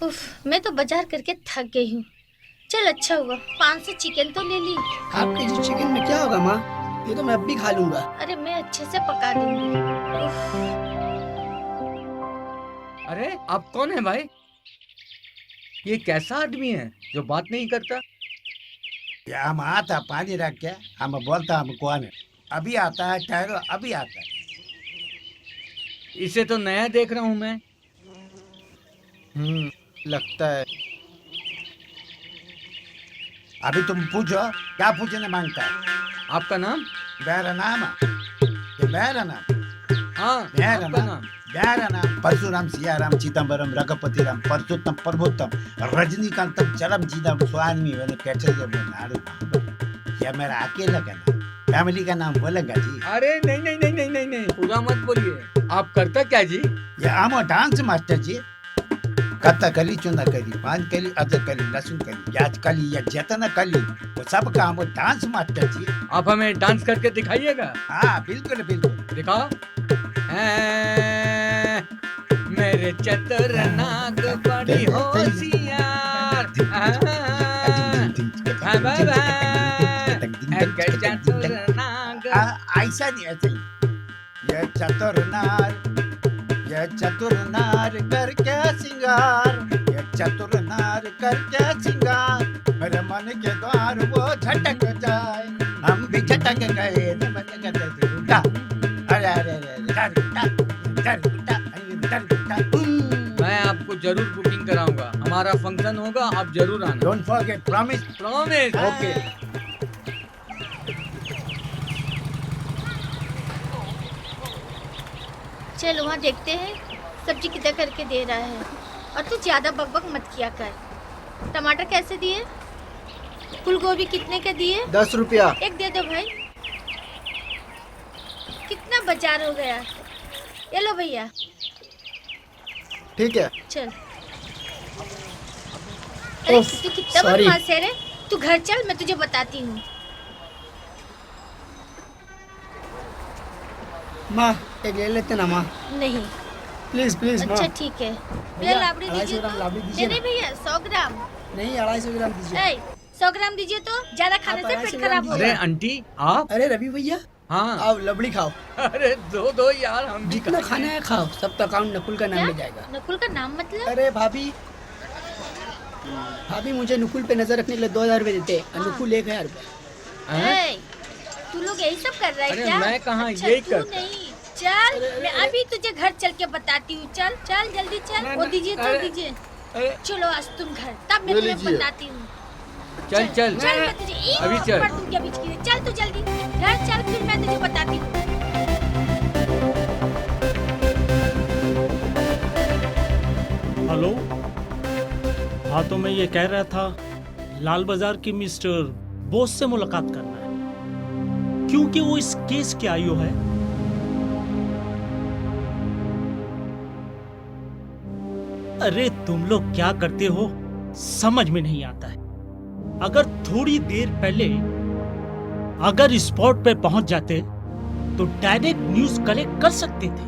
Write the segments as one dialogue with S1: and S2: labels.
S1: उफ, मैं तो बाजार करके थक गई हूँ। चल अच्छा हुआ 500 चिकन तो ले ली।
S2: हाफ केजी चिकन में क्या होगा माँ? ये तो मैं अब भी खा लूंगा।
S1: अरे मैं अच्छे से पका दूंगी।
S3: अरे आप कौन है भाई? ये कैसा आदमी है जो बात नहीं करता?
S4: हम आता पानी रख के हम बोलता हम कौन है। अभी आता है ठहरो, अभी आता है।
S3: इसे तो नया देख रहा हूँ मैं।
S2: लगता है।
S4: अभी तुम पूछो क्या पूछने मांगता है।
S3: आपका नाम?
S4: मेरा नाम ये मेरा नाम
S3: हाँ,
S4: मेरा
S3: आपका
S4: नाम
S3: नाम।
S4: मेरा नाम परशुराम सियाराम चिदम्बरम रघुपतिराम परशुत्तम प्रभुत्तम रजनीकांतम चरम जीदम स्वामी मैंने कैसे ये मेरा अकेला का नाम, फैमिली का नाम बोलेगा जी।
S3: अरे नहीं नहीं नहीं नहीं नहीं नहीं, पूरा मत बोलिए। आप करता क्या जी?
S4: ये हम डांस मास्टर जी। कथकली, चुनकली, पान कली, अदरकली, लहसुन कली, प्याज कली या जतना कली वो सब का हम डांस मास्टर जी।
S3: आप हमें डांस करके दिखाइएगा।
S4: हाँ बिल्कुल बिल्कुल।
S3: दिखाओ। मेरे चतुर नाग बड़ी होशियार। चतुर नाग।
S4: ऐसा नहीं ऐसा ही। ये चतुर नार करके सिंगार, ये चतुर नार करके सिंगार, मेरे मन के द्वार वो झटक जाए, हम भी झटक गए अरे अरे
S3: मैं आपको जरूर बुकिंग कराऊंगा। हमारा फंक्शन होगा, आप जरूर आना।
S4: Don't forget, promise.
S3: Promise. Okay.
S1: चल वहाँ देखते हैं सब्जी कितना करके दे रहा है। और तू ज्यादा बकबक मत किया कर। टमाटर कैसे दिए? फूल गोभी कितने के दिए?
S2: 10 रुपया।
S1: एक दे दो भाई। कितना बाजार हो गया। ये लो भैया।
S2: ठीक है।
S1: चल। अरे तू कितना बदमाश है रे। तू घर चल, मैं तुझे बताती हूँ।
S2: माँ एक ले लेते ना माँ।
S1: नहीं।
S2: प्लीज प्लीज माँ।
S1: अच्छा ठीक है। भैया लाबड़ी दीजिए तो।
S2: लाबड़ी दीजिए।
S1: नहीं भैया 100 ग्राम।
S2: नहीं 250 ग्राम दीजिए।
S1: 100 ग्राम दीजिए तो ज्यादा खाने से पेट खराब
S3: अरे
S1: होगा।
S3: आंटी आप?
S2: अरे रवि भैया।
S3: हाँ।
S2: आओ लबड़ी खाओ।
S3: अरे दो यार, हम
S2: जितना खाना है खाओ, सबका अकाउंट नकुल का नाम में जाएगा।
S1: नकुल का नाम मतलब?
S2: अरे भाभी मुझे नुकुल पे नजर रखने के लिए 2000 रुपए देते हैं। नुकुल 1000 रुपए।
S1: तू लोग यही सब कर रहा है क्या?
S3: मैं कहाँ
S1: अच्छा,
S3: यही
S1: तू
S3: करता।
S1: नहीं। चल मैं अभी तुझे घर चल के बताती हूँ। चल चल जल्दी चल। वो दीजिए तो दीजिए। चलो आज तुम घर, तब मैं तुम्हें बताती हूँ।
S3: चल चल
S1: चल मैं तुझे एक
S3: अभी चल।
S1: थप्पड़ दूंगी अभी की। चल तू जल्दी घर चल, फिर मैं तुझे बताती हूँ।
S5: हेलो। हाँ तो मैं ये कह रहा था, लाल बाजार की मिस्टर बोस से मुलाकात करना है, क्योंकि वो इस केस के आईओ है। अरे तुम लोग क्या करते हो समझ में नहीं आता है। अगर थोड़ी देर पहले अगर स्पॉट पे पहुंच जाते तो डायरेक्ट न्यूज कलेक्ट कर सकते थे।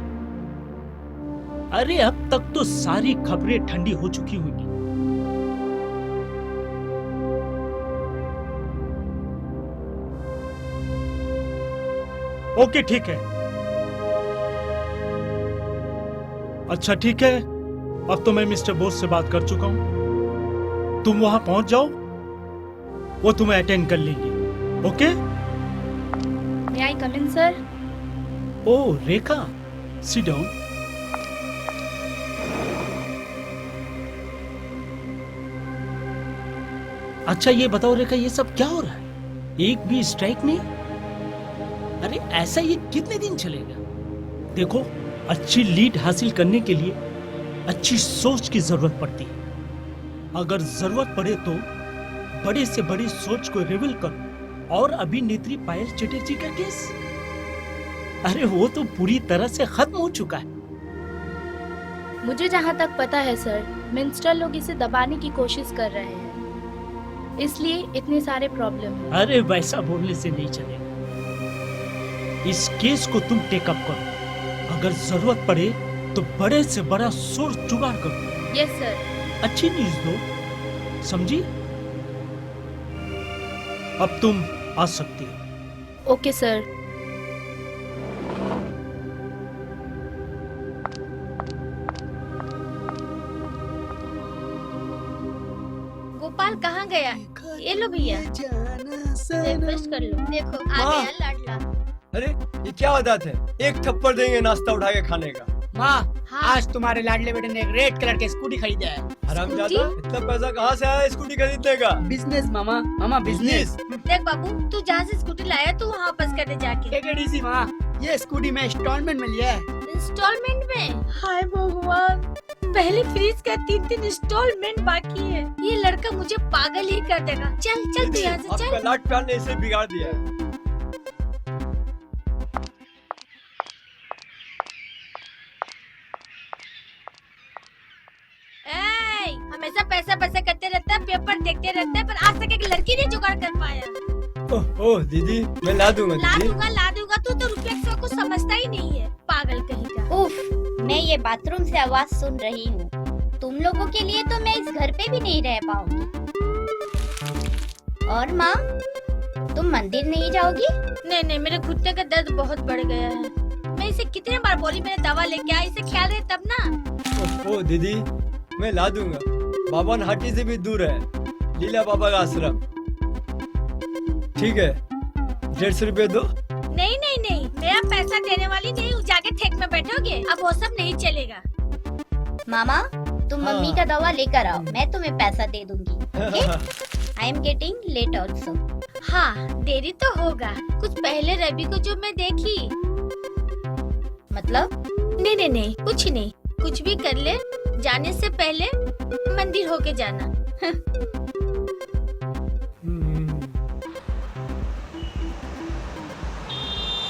S5: अरे अब तक तो सारी खबरें ठंडी हो चुकी होंगी। ओके ठीक है। अच्छा ठीक है, अब तो मैं मिस्टर बोस से बात कर चुका हूं। तुम वहां पहुंच जाओ, वो तुम्हें अटेंड कर लेंगे। Okay?
S6: May I come in, sir?
S5: Oh Rekha, sit down. अच्छा ये बताओ रेखा, ये सब क्या हो रहा है? एक भी स्ट्राइक नहीं? अरे ऐसा ये कितने दिन चलेगा? देखो, अच्छी लीड हासिल करने के लिए अच्छी सोच की जरूरत पड़ती है। अगर जरूरत पड़े तो बड़े से बड़ी सोच को रिवील करो। और अभिनेत्री पायल चटर्जी का केस, अरे वो तो पूरी तरह से खत्म हो चुका है।
S6: मुझे जहाँ तक पता है सर, मिनिस्टर लोग इसे दबाने की कोशिश कर रहे हैं, इसलिए इतने सारे प्रॉब्लम हैं।
S5: अरे वैसा बोलने से नहीं चलेगा। इस केस को तुम टेकअप करो। अगर जरूरत पड़े तो बड़े से बड़ा सोर्स जुगाड़ करो।
S6: Yes sir.
S5: अच्छी न्यूज दो, समझी? अब तुम आ सकती हो।
S6: Okay sir.
S1: गोपाल कहाँ गया? ये लो भैया, ब्रेकफास्ट कर लो। देखो आ
S7: माँ।
S1: गया लाडला।
S7: अरे ये क्या आदत है, एक थप्पड़ देंगे नाश्ता उठा के खाने का।
S2: माँ,
S1: हाँ।
S2: आज तुम्हारे लाडले बेटे ने एक रेड कलर की स्कूटी खरीदा है।
S7: हरामजादा, इतना पैसा कहाँ से आया स्कूटी खरीदने का?
S2: बिजनेस मामा, मामा बिजनेस।
S1: देख बाबू, तू जहाँ से स्कूटी लाया तू वहाँ वापस करने जाके।
S2: टेक इट इजी माँ, ये स्कूटी में इंस्टॉलमेंट में लिया है।
S1: इंस्टॉलमेंट में? हाय भगवान, पहले फ्रीज का 3 इंस्टॉलमेंट बाकी है। ये लड़का मुझे पागल ही कर देगा। चल चल तू यहाँ से
S7: आपका
S1: चल।
S7: लाड प्यार ने इसे बिगाड़ दिया है।
S1: ए, हमेशा पैसा पैसा करते रहता है, पेपर देखते रहता है, पर आज तक एक लड़की नहीं जुगाड़ कर पाया।
S7: ओह दीदी, मैं ला दूंगा दीदी।
S1: ला दूंगा, तू तो रुपये सौ को समझता ही नहीं है, पागल कहीं का।
S8: उफ, मैं ये बाथरूम से आवाज सुन रही हूँ। तुम लोगों के लिए तो मैं इस घर पे भी नहीं रह पाऊंगी। और माँ, तुम मंदिर नहीं जाओगी?
S1: नहीं नहीं, मेरे घुटने का दर्द बहुत बढ़ गया है। मैं इसे कितने बार बोली मैंने दवा लेके आ, इसे ख्याल रहे तब ना।
S7: ओह दीदी, मैं ला दूंगा। बाबा हाटी से भी दूर है, लीला बाबा का आश्रम। ठीक है, 150 रुपए दो।
S1: नहीं नहीं नहीं, मेरा पैसा देने वाली नहीं हूँ, जाके ठेक में बैठोगे। अब वो सब नहीं चलेगा।
S8: मामा, तुम
S7: हाँ।
S8: मम्मी का दवा लेकर आओ, मैं तुम्हें पैसा दे दूंगी। I am getting late also.
S1: हाँ, देरी तो होगा। कुछ पहले रवि को जो मैं देखी।
S8: मतलब?
S1: नहीं नहीं नहीं, कुछ नहीं। कुछ भी कर ले, जाने से पहले मंदिर होके जाना।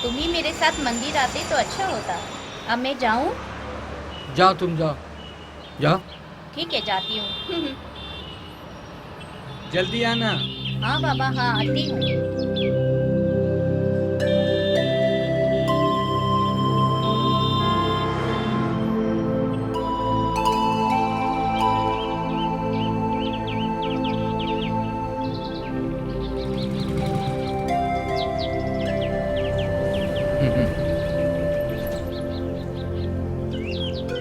S8: तुम ही मेरे साथ मंदिर आते तो अच्छा होता। अब मैं जाऊँ?
S3: जाओ तुम जाओ, जाओ
S8: ठीक है, जाती हूँ।
S3: जल्दी आना।
S8: हाँ बाबा, हाँ आती हूँ।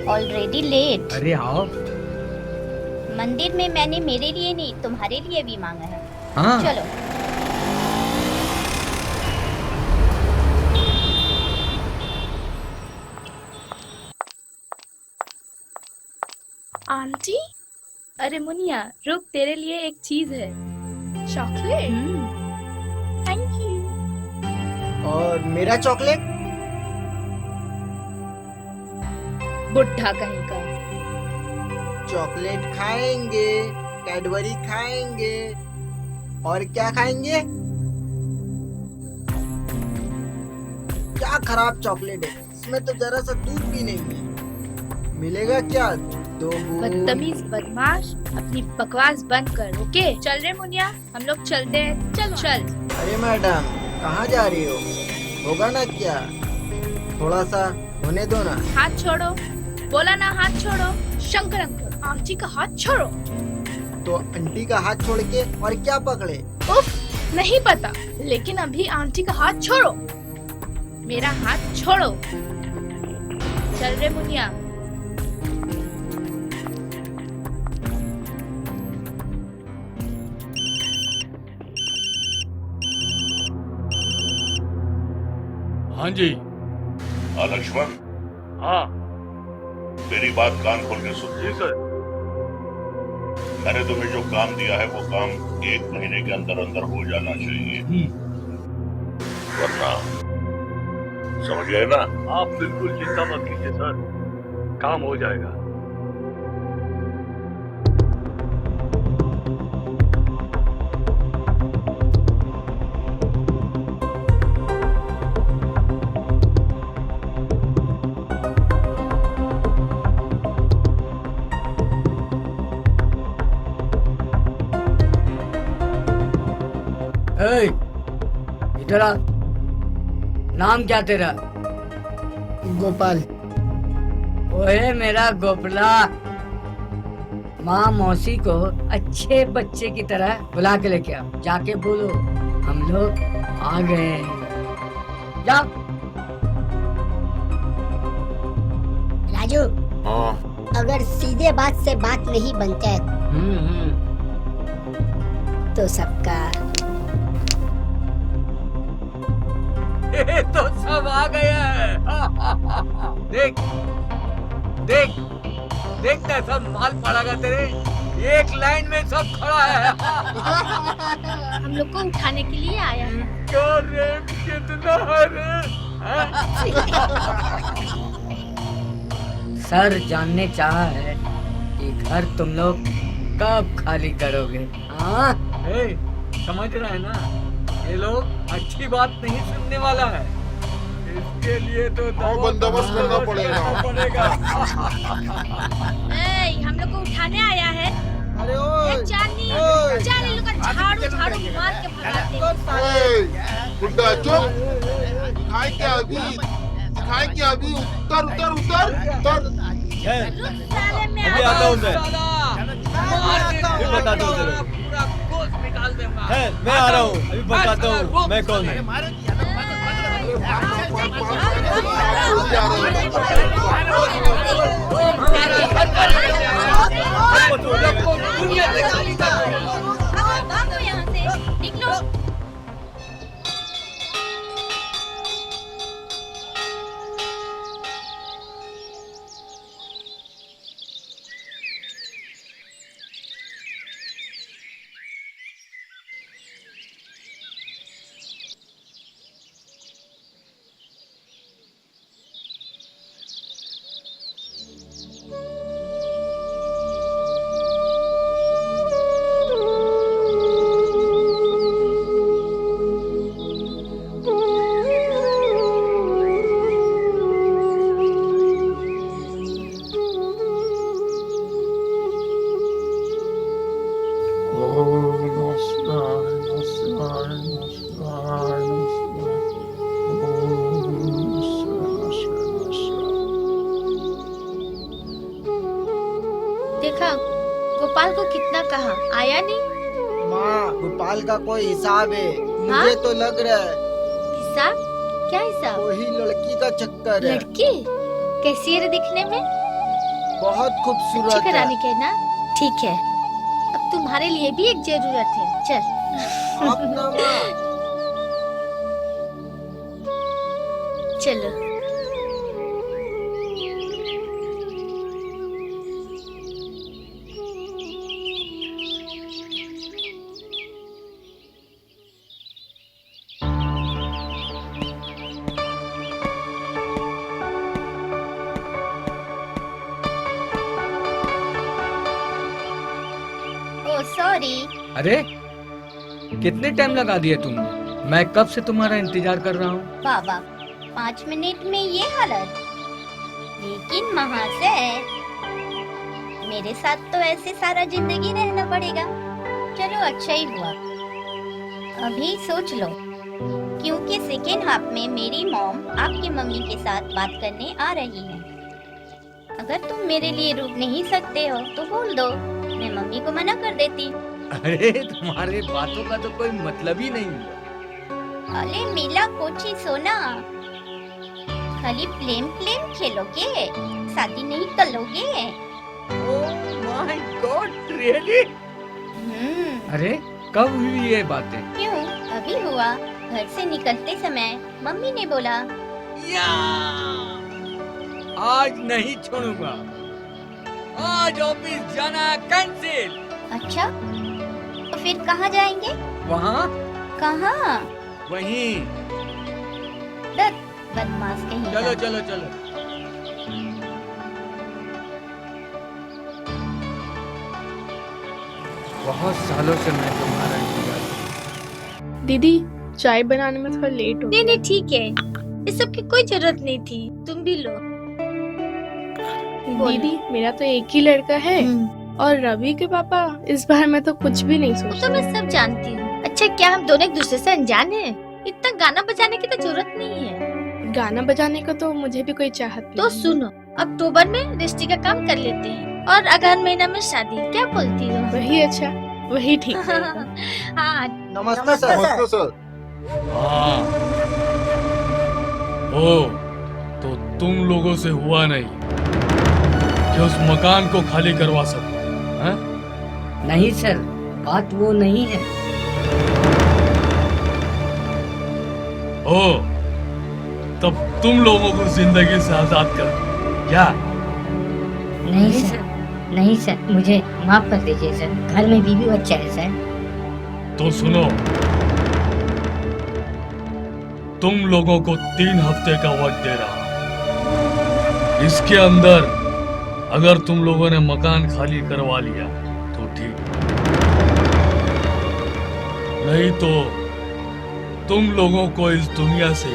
S8: Already late.
S3: अरे आओ।
S8: मंदिर में मैंने मेरे लिए नहीं, तुम्हारे लिए भी मांगा है।
S3: हाँ
S8: चलो।
S6: आंटी, अरे मुनिया रुक, तेरे लिए एक चीज है। चॉकलेट। Thank you.
S2: और मेरा चॉकलेट?
S6: बुढ़ा कहीं का।
S9: चॉकलेट खाएंगे, कैडबरी खाएंगे, और क्या खाएंगे? क्या खराब चॉकलेट है, इसमें तो जरा सा दूध भी नहीं है। मिलेगा क्या? 2 बूंद।
S6: बदतमीज बदमाश, अपनी बकवास बंद कर। ओके चल रे मुनिया, हम लोग चलते हैं। चल चल।
S9: अरे मैडम, कहाँ जा रही हो? होगा ना क्या? थोड़ा सा होने दो ना।
S6: हाथ छोड़ो, बोला ना हाथ छोड़ो। शंकर अंकल, आंटी का हाथ छोड़ो।
S9: तो आंटी का हाथ छोड़ के और क्या पकड़े?
S6: उफ, नहीं पता, लेकिन अभी आंटी का हाथ छोड़ो। मेरा हाथ छोड़ो। चल रे मुनिया।
S10: हाँ जी।
S11: लक्ष्मण,
S10: हाँ
S11: मेरी बात कान खोल के सुन।
S10: जी सर।
S11: मैंने तुम्हें जो काम दिया है वो काम 1 महीने के अंदर अंदर हो जाना चाहिए, वरना समझ गए ना?
S10: आप बिल्कुल चिंता मत कीजिए सर, काम हो जाएगा।
S2: इधर आ। नाम क्या तेरा? गोपाल। ओए मेरा गोपला, माँ मौसी को अच्छे बच्चे की तरह बुला के लेके आओ। जाके बोलो हम लोग आ गए हैं। जाओ।
S8: राजू,
S11: हाँ।
S8: अगर सीधे बात से बात नहीं बनता है तो सबका
S3: ये तो सब आ गया है। देख देख देख कैसा माल पड़ेगा तेरे, एक लाइन में सब खड़ा है।
S1: हम लोग को उठाने के लिए आया है।
S3: क्या रेट कितना है रे?
S2: सर जानने चाहा है कि घर तुम लोग कब खाली करोगे? हाँ
S3: समझ रहा है ना, ये लोग अच्छी बात नहीं सुनने वाला है, इसके लिए तो
S11: बंदोबस्त करना
S3: पड़ेगा।
S1: हम लोग को उठाने आया है।
S9: अरे ओए,
S1: चांदी
S9: ओए।
S1: चांदी लोग का झाड़ू झाड़ू मार के भगाते।
S11: बुड्ढा चुप, खाए क्या अभी? उतर उतर उतर उतर।
S1: साले में
S7: अभी आता हूँ मैं।
S3: फिर
S7: बताता हूँ तेरे को।
S3: पूरा गोश्त निकाल दूंगा।
S7: है, मैं आ रहा हूँ, अभी बताता हूँ मैं कौन है।
S1: भागो यहाँ से, निकलो। देखा, गोपाल को कितना कहा, आया नहीं।
S9: माँ गोपाल का कोई हिसाब है, मुझे तो लग रहा है।
S1: हिसाब? क्या हिसाब?
S9: वही लड़की का चक्कर है।
S1: लड़की कैसी है रे दिखने में?
S9: बहुत खूबसूरत
S1: अच्छी
S9: है।
S1: कराने के ना, ठीक है। अब तुम्हारे लिए भी एक जरूरत है, चल।
S9: अपना माँ।
S1: चलो। सॉरी।
S3: अरे कितने टाइम लगा दिए तुमने, मैं कब से तुम्हारा इंतजार कर रहा हूँ।
S8: बाबा 5 मिनट में ये हालत, लेकिन महाशय मेरे साथ तो ऐसे सारा जिंदगी रहना पड़ेगा। चलो अच्छा ही हुआ। अभी सोच लो, क्योंकि सेकेंड हाफ में मेरी मॉम आपकी मम्मी के साथ बात करने आ रही है। अगर तुम मेरे लिए रुक नहीं सकते हो तो बोल दो, मैं मम्मी को मना कर देती।
S3: अरे तुम्हारे बातों का तो कोई मतलब ही नहीं हुआ।
S8: अरे मिला कोची सोना, खाली प्लेन प्लेन खेलोगे, शादी नहीं करोगे।
S3: Oh my God, really? अरे कब हुई ये बातें?
S8: क्यों, अभी हुआ। घर से निकलते समय मम्मी ने बोला,
S3: या आज नहीं छोड़ूंगा, आज ऑफिस जाना कैंसिल।
S8: अच्छा, तो फिर कहाँ जाएंगे?
S3: वहाँ
S8: कहाँ?
S3: वहीं।
S8: बदमाश कहीं
S3: चलो
S8: का।
S3: चलो चलो। बहुत सालों से मैं तुम्हारा इंतजार।
S6: दीदी चाय बनाने में थोड़ा लेट हो
S1: नहीं
S6: गया।
S1: नहीं ठीक है, इस सब की कोई जरूरत नहीं थी, तुम भी लो।
S6: दीदी मेरा तो एक ही लड़का है और रवि के पापा इस बारे में तो कुछ भी नहीं
S1: वो
S6: सोचते।
S1: तो मैं सब जानती हूँ। अच्छा क्या हम दोनों एक दूसरे से अनजान हैं? इतना गाना बजाने की तो जरूरत नहीं है।
S6: गाना बजाने का तो मुझे भी कोई चाहत नहीं।
S1: तो सुनो, अक्टूबर में रजिस्ट्री का काम कर लेते हैं और अगहन महीना में शादी, क्या बोलती हो?
S6: वही अच्छा, वही ठीक रहेगा।
S1: हाँ
S9: नमस्ते सर।
S10: हाँ। ओ, तो तुम लोगों से हुआ नहीं कि उस मकान को खाली करवा सको, हैं?
S2: नहीं सर, बात वो नहीं है।
S10: ओ, तब तुम लोगों को जिंदगी से आजाद कर क्या?
S12: नहीं सर, नहीं सर, मुझे माफ कर दीजिए सर, घर में बीवी बच्चा है सर।
S10: तो सुनो, तुम लोगों को 3 हफ्ते का वक्त दे रहा हूं। इसके अंदर अगर तुम लोगों ने मकान खाली करवा लिया तो ठीक, नहीं तो तुम लोगों को इस दुनिया से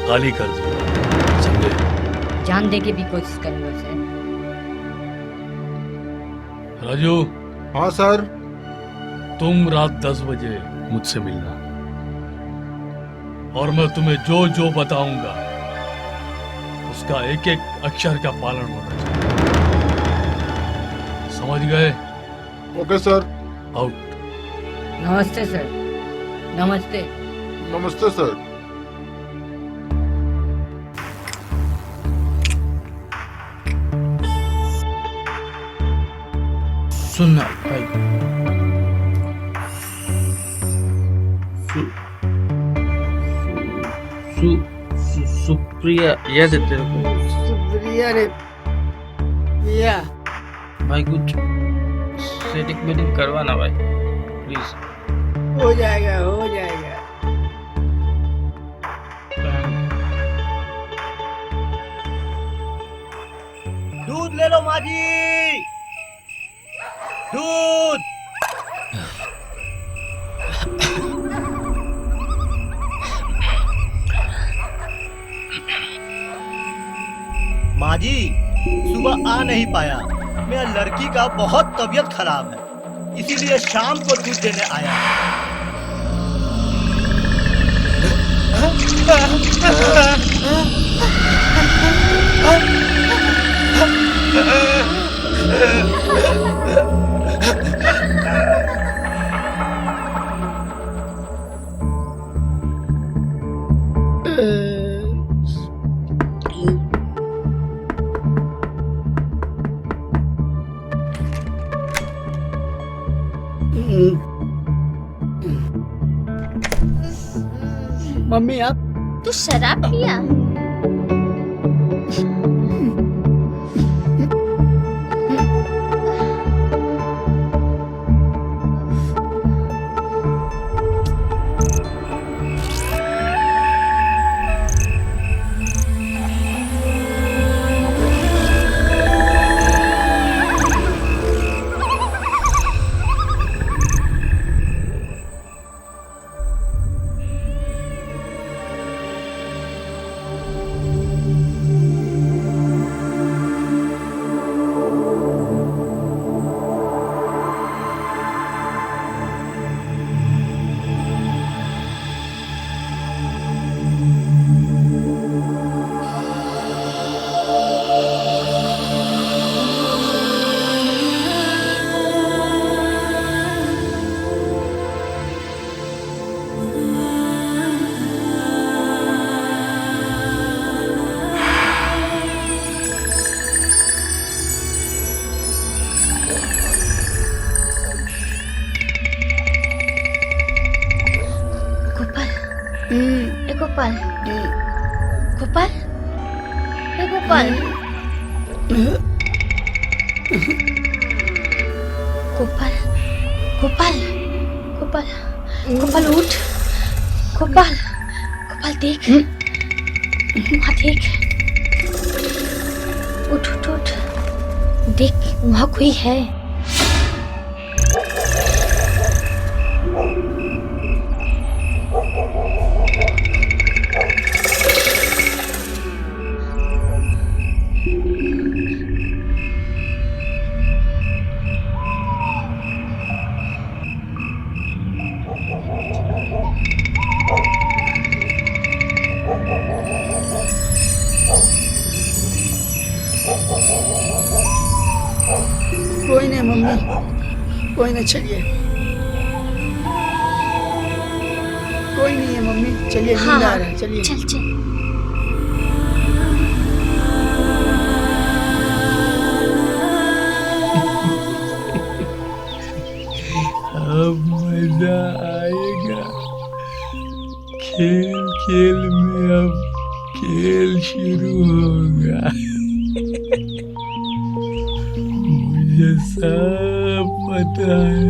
S10: खाली कर दूंगा, समझे?
S12: जान दे के भी कोशिश करूंगा सर।
S10: राजू।
S13: हाँ सर।
S10: तुम रात 10 बजे मुझसे मिलना और मैं तुम्हें जो जो बताऊंगा उसका एक एक अक्षर का पालन होना चाहिए, समझ गए?
S13: Okay sir.
S10: आउट।
S2: नमस्ते सर। नमस्ते।
S13: नमस्ते सर।
S3: सुनना भाई, सुप्रिया याद है तेरे को?
S2: सुप्रिया रे प्रिया।
S3: भाई कुछ सेटिंग मेटिंग करवाना भाई, प्लीज।
S2: हो जाएगा हो जाएगा।
S5: दूध ले लो माँ जी, दूध। माँ जी सुबह आ नहीं पाया, मेरा लड़की का बहुत तबीयत खराब है, इसीलिए शाम को दूध देने आया।
S2: मम्मी आप
S1: तू शराब पिया? गोपाल, गोपाल, हे गोपाल, गोपाल,
S6: गोपाल गोपाल गोपाल उठ। गोपाल गोपाल देख, वहाँ देख, उठ उठ उठ, देख वहाँ कोई है।
S2: कोई नहीं मम्मी, कोई नहीं, चलिए। कोई नहीं है मम्मी, चलिए, नींद आ रहा है, चलिए।
S6: चल चल।
S10: अब मजा आएगा। खेल खेल में अब खेल शुरू होगा। मुझे सब पता है।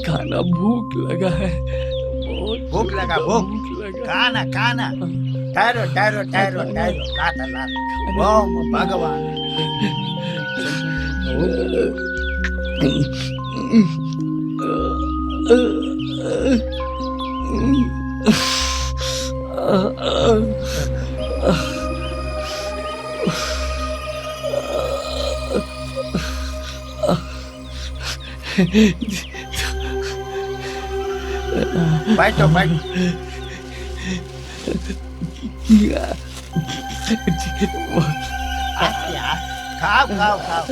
S10: खाना भूख लगा है,
S4: भूख लगा, भूख खाना खाना। ठहरो ठहरो ठहरो ठहरो, लाता लाता। ओम भगवान। बैठो बैठो। खाओ खाओ खाओ।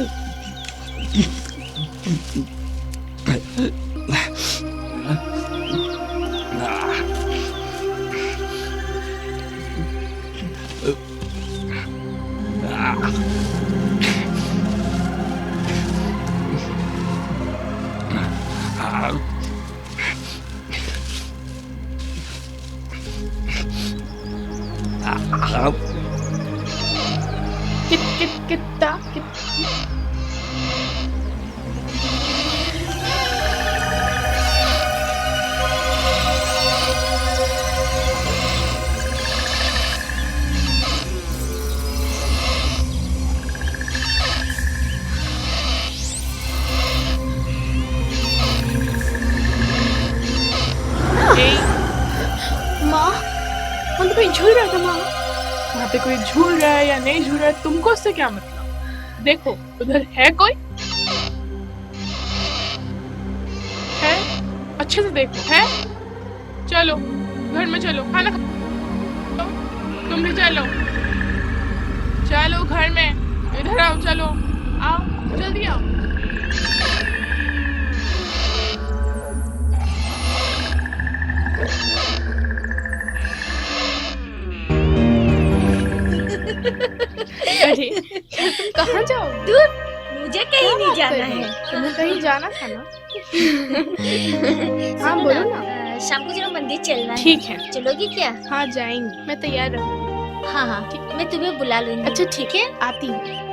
S14: कितना
S15: माँ, वहाँ पे कोई झूल रहा था माँ। वहाँ पे कोई झूल रहा है या नहीं झूल रहा है, तुमको उससे क्या मतलब? देखो उधर है कोई? है? अच्छे से देखो, है? चलो घर में चलो, खाना खाओ। तुम भी चलो, चलो घर में, इधर आओ, चलो आओ, जल्दी आओ। अरे तुम कहाँ जाओ?
S1: दूर, मुझे कहीं नहीं जाना है।
S15: तुम्हें कहीं जाना था ना? हाँ
S1: सुनो
S15: बोलो
S1: ना,
S15: ना।
S1: शाम को जरा मंदिर चलना है।
S15: ठीक है।
S1: चलोगी क्या?
S15: हाँ जाएंगे, मैं तैयार रहूँगी।
S1: हाँ हाँ ठीक, मैं तुम्हें बुला लूंगी।
S15: अच्छा ठीक है, आती हूँ।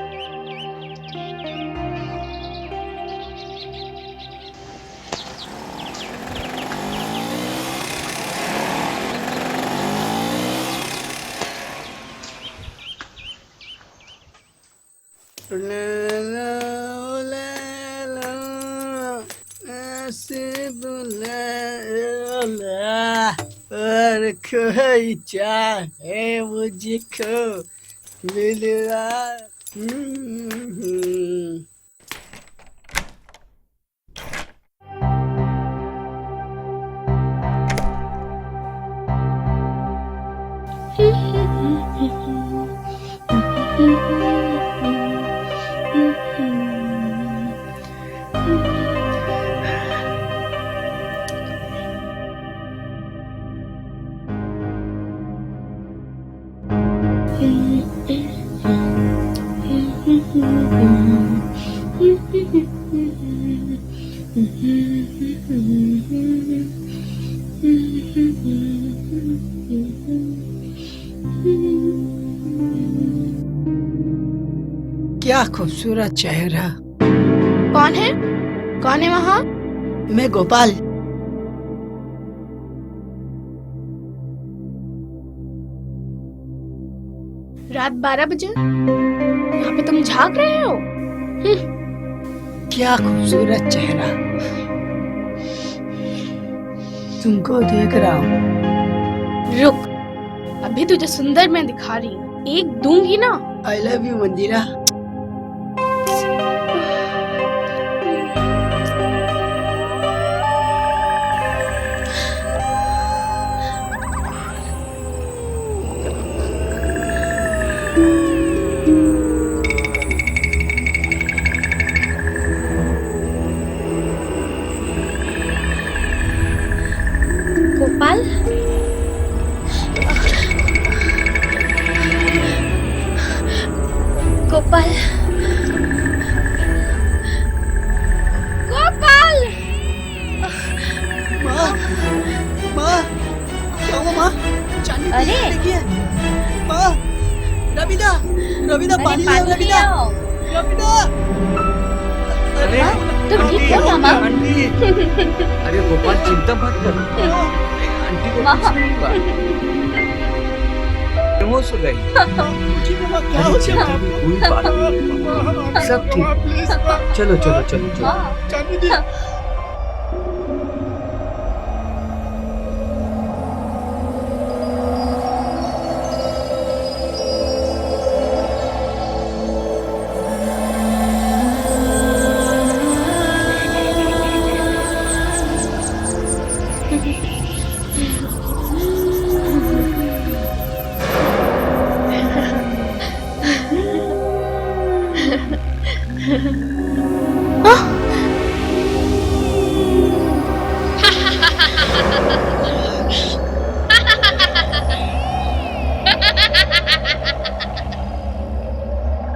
S2: और कोई चाहे मुझको मिलवा।
S14: क्या खूबसूरत चेहरा।
S6: कौन है? कौन है वहाँ?
S14: मैं गोपाल।
S6: रात 12 बजे यहाँ पे तुम झांक रहे हो?
S14: क्या खूबसूरत चेहरा। तुमको देख रहा हूँ।
S6: रुक, अभी तुझे सुंदर मैं दिखा रही हूँ। एक दूंगी ना।
S14: आई लव यू मंदिरा।
S1: गोपाल, गोपाल, गोपाल।
S14: माँ, माँ, क्या हुआ माँ? चांदी
S8: अरे!
S14: देखिए। माँ, रविदा, रविदा
S8: अरे,
S14: पानी लाओ
S8: पानी ले
S14: रविदा।
S8: आओ।
S14: रविदा।
S3: अरे
S8: तुम ठीक हो मामा?
S3: आंटी, अरे गोपाल चिंता मत करो, आंटी को कुछ नहीं हुआ, बेहोश हो गई।
S14: क्या हो गया?
S3: कोई बात नहीं, सब ठीक। चलो चलो चलो चलो।
S14: चांदी दी।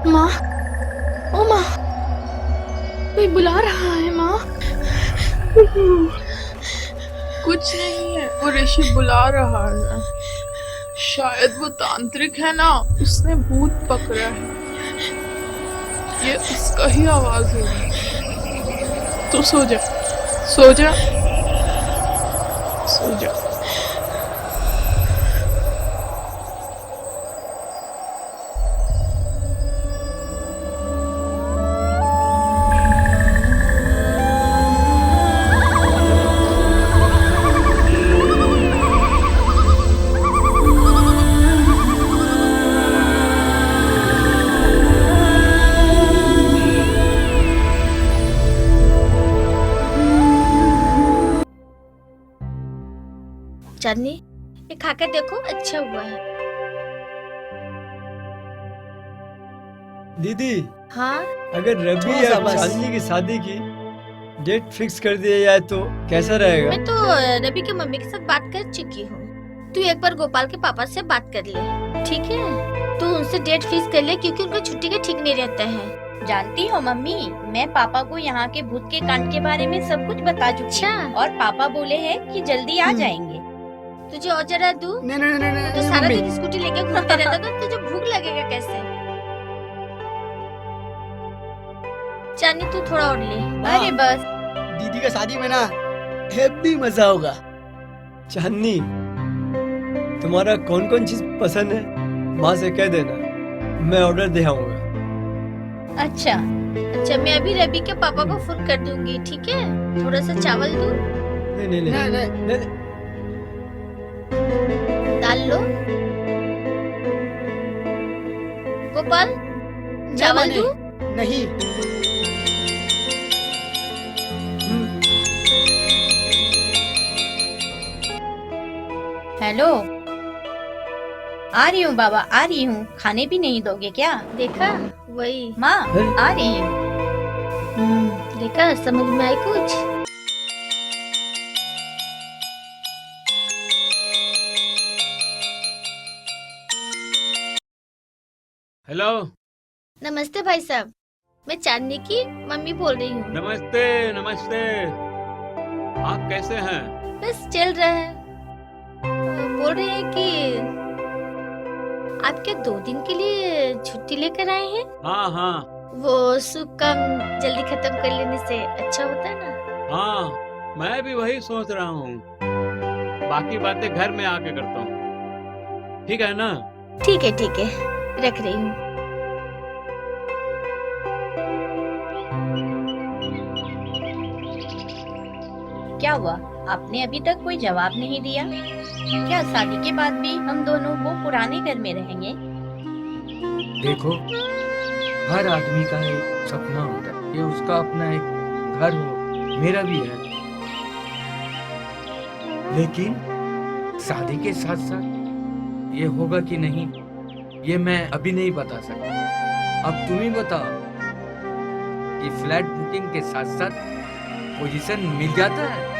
S6: माँ, ओ माँ, कोई बुला रहा है माँ।
S15: कुछ नहीं है, वो ऋषि बुला रहा है। शायद वो तांत्रिक है ना, उसने भूत पकड़ा है। ये उसका ही आवाज होगी। तू सो जा, सो जा, सो जा।
S1: चांदनी, ये खाकर देखो, अच्छा हुआ है।
S7: दीदी,
S1: हाँ,
S7: अगर रवि
S14: थोड़ा सा
S7: और
S14: बस।
S7: चांदनी की शादी की डेट फिक्स कर दिया जाए तो कैसा रहेगा?
S1: मैं तो रवि की मम्मी के साथ बात कर चुकी हूँ। तू एक बार गोपाल के पापा से बात कर ले, ठीक है? तू उनसे डेट फिक्स कर ले, क्योंकि उनका छुट्टी का ठीक नहीं रहता है।
S8: जानती हो मम्मी, मैं पापा को यहाँ के भूत के कांड के बारे में सब कुछ बता चुकी हूँ और पापा बोले हैं कि जल्दी आ जाएंगे।
S1: तुझे और जरा दूं?
S14: नहीं नहीं नहीं नहीं,
S1: तो सारा
S14: मम्मी।
S1: दिन स्कूटी लेके घूमते रहता तो तुझे भूख लगेगा कैसे? चांदनी, तू थोड़ा और ले।
S8: अरे बस,
S14: दीदी का शादी में ना हेब्बी मजा होगा।
S7: चांदनी, तुम्हारा कौन कौन चीज पसंद है माँ से कह देना, मैं ऑर्डर दे आऊंगा।
S8: अच्छा
S1: अच्छा, मैं अभी रवि के पापा को फोन कर दूंगी, ठीक है? थोड़ा सा चावल दूं?
S7: नहीं नहीं नहीं,
S14: नहीं, नहीं।
S7: नहीं।
S1: डाल लो। गोपाल, चावल
S14: नहीं,
S1: दूं?
S14: नहीं।
S8: हेलो, आ रही हूँ बाबा, आ रही हूँ। खाने भी नहीं दोगे क्या?
S1: देखा, वही
S8: माँ, आ रही हूँ।
S1: देखा, समझ में आई कुछ?
S3: हेलो।
S1: नमस्ते भाई साहब, मैं चांदनी की मम्मी बोल रही हूँ।
S3: नमस्ते नमस्ते। आप कैसे हैं?
S1: बस चल रहा है। बोल रहे हैं कि आप क्या 2 दिन के लिए छुट्टी लेकर आए हैं?
S3: हाँ हाँ
S1: वो शुभ काम जल्दी खत्म कर लेने से अच्छा होता है ना।
S3: हाँ, मैं भी वही सोच रहा हूँ। बाकी बातें घर में आके करता हूँ, ठीक है ना?
S1: ठीक है, रख रही हूँ।
S8: क्या हुआ? आपने अभी तक कोई जवाब नहीं दिया। क्या शादी के बाद भी हम दोनों वो पुराने घर में रहेंगे?
S3: देखो, हर आदमी का एक सपना होता है कि उसका अपना एक घर हो। मेरा भी है, लेकिन शादी के साथ साथ ये होगा कि नहीं, ये मैं अभी नहीं बता सकता। अब तुम ही बताओ कि फ्लैट बुकिंग के साथ साथ पोजीशन मिल जाता है?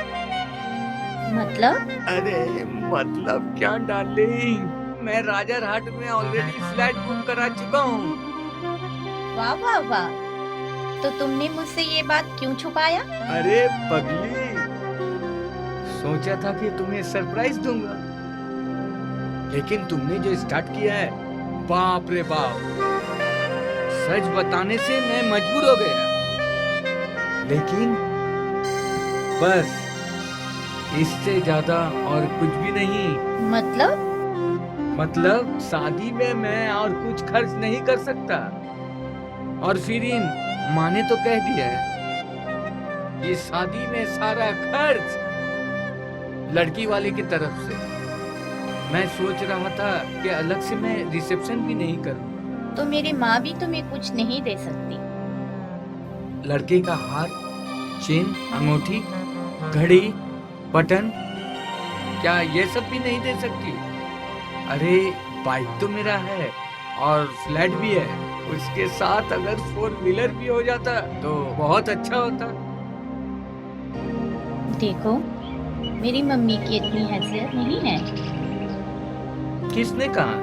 S8: मतलब?
S3: अरे मतलब क्या डार्लिंग, मैं राजारहाट में ऑलरेडी फ्लैट बुक करा चुका हूँ।
S8: वाह वाह वाह, तो तुमने मुझसे ये बात क्यों छुपाया?
S3: अरे पगली, सोचा था कि तुम्हें सरप्राइज दूंगा, लेकिन तुमने जो स्टार्ट किया है, बाप रे बाप, सच बताने से मैं मजबूर हो गया। लेकिन बस इससे ज्यादा और कुछ भी नहीं। मतलब शादी में मैं और कुछ खर्च नहीं कर सकता। और फिर इन माँ ने तो कह दिया है कि शादी में सारा खर्च लड़की वाले की तरफ से। मैं सोच रहा था कि अलग से मैं रिसेप्शन भी नहीं करूं।
S8: तो मेरी माँ भी तुम्हें कुछ नहीं दे सकती?
S3: लड़के का हार, चेन, अंगूठी, घड़ी, बटन, क्या ये सब भी नहीं दे सकती? अरे बाइक तो मेरा है और फ्लैट भी है, उसके साथ अगर 4 व्हीलर भी हो जाता तो बहुत अच्छा होता।
S8: देखो, मेरी मम्मी की इतनी हैसियत नहीं है।
S3: किसने कहा?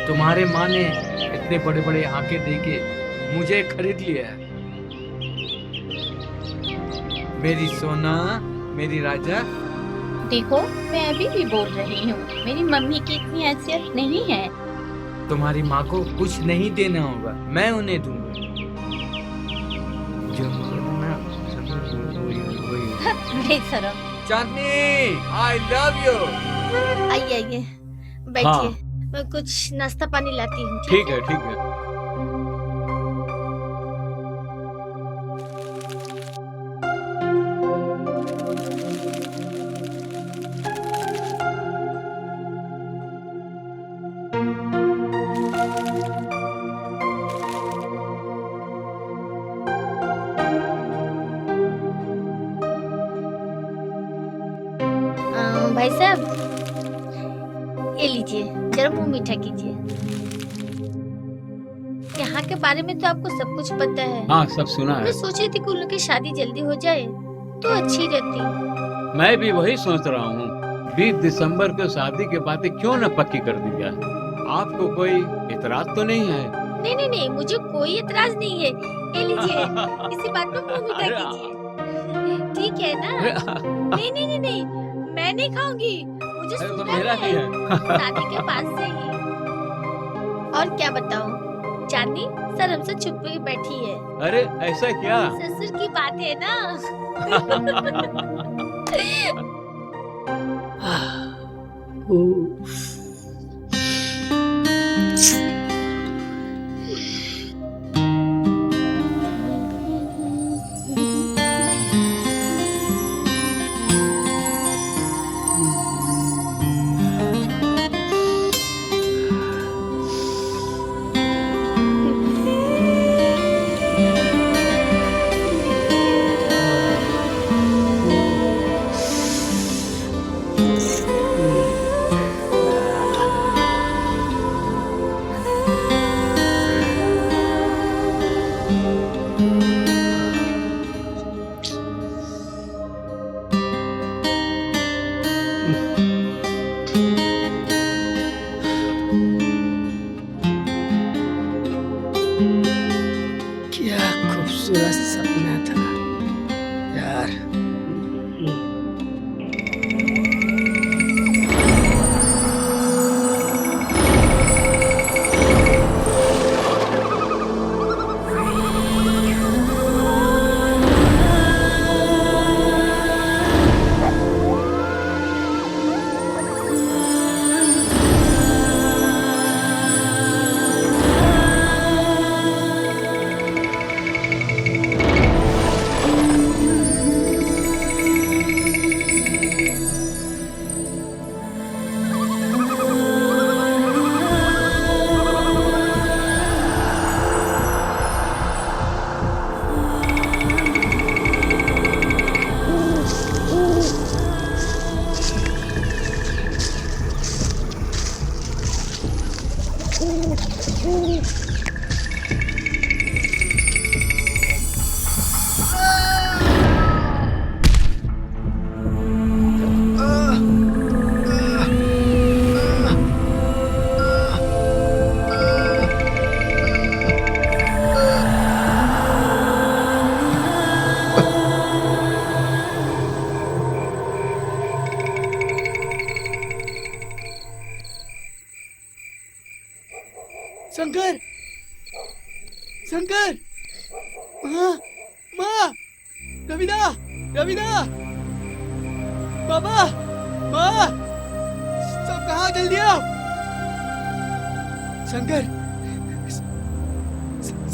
S3: तुम्हारे माँ ने इतने बड़े बड़े आंखें देके मुझे खरीद लिया है। मेरी सोना, मेरी राजा।
S8: देखो, मैं अभी भी बोल रही हूँ, मेरी मम्मी की इतनी हैसियत नहीं है।
S3: तुम्हारी माँ को कुछ नहीं देना होगा, मैं उन्हें दूंगा। जो मांगना
S8: बेशरम।
S3: चांदनी, आई लव यू।
S1: आइए बैठिए। मैं कुछ नाश्ता पानी लाती हूँ।
S3: ठीक है, ठीक है।
S1: भाई साहब, ये लीजिए, जरा मुंह मीठा कीजिए। यहाँ के बारे में तो आपको सब कुछ पता है।
S3: हाँ, सब सुना है।
S1: मैं सोच रही थी कि उन लोग की शादी जल्दी हो जाए तो अच्छी रहती।
S3: मैं भी वही सोच रहा हूँ, 20 दिसंबर को शादी के बातें क्यों न पक्की कर दी जाए। आपको कोई इतराज तो नहीं है?
S1: नहीं, मुझे कोई इतराज नहीं है। ये लीजिए, इसी बात पे मुंह मीठा कीजिए, ठीक है ना? नहीं, मैं नहीं खाऊंगी, मुझे
S3: तो
S1: शुगर
S3: मेरा
S1: है,
S3: भी है।
S1: शादी के बाद से ही। और क्या बताऊं, चांदनी शर्म से छुप के बैठी है।
S3: अरे ऐसा क्या?
S1: ससुर की बात है ना।
S14: शंकर शंकर माँ माँ रविदा रविदा बाबा माँ सब कहाँ जल्दी आओ शंकर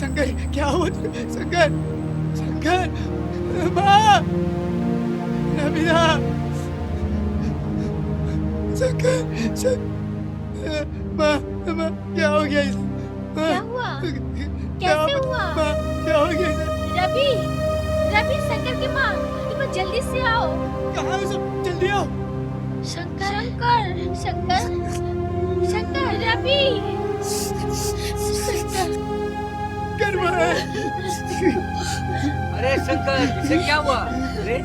S14: शंकर क्या हुआ शंकर शंकर माँ रविदा शंकर माँ माँ क्या हो गया इसे
S1: क्या हुआ कैसे हुआ
S14: क्या हो गया इसे
S1: रवि रवि शंकर की माँ तुम लोग जल्दी से आओ
S14: कहाँ हो सब जल्दी आओ
S1: शंकर शंकर शंकर शंकर रवि शंकर
S14: कर माँ
S3: अरे शंकर इसे क्या हुआ? अरे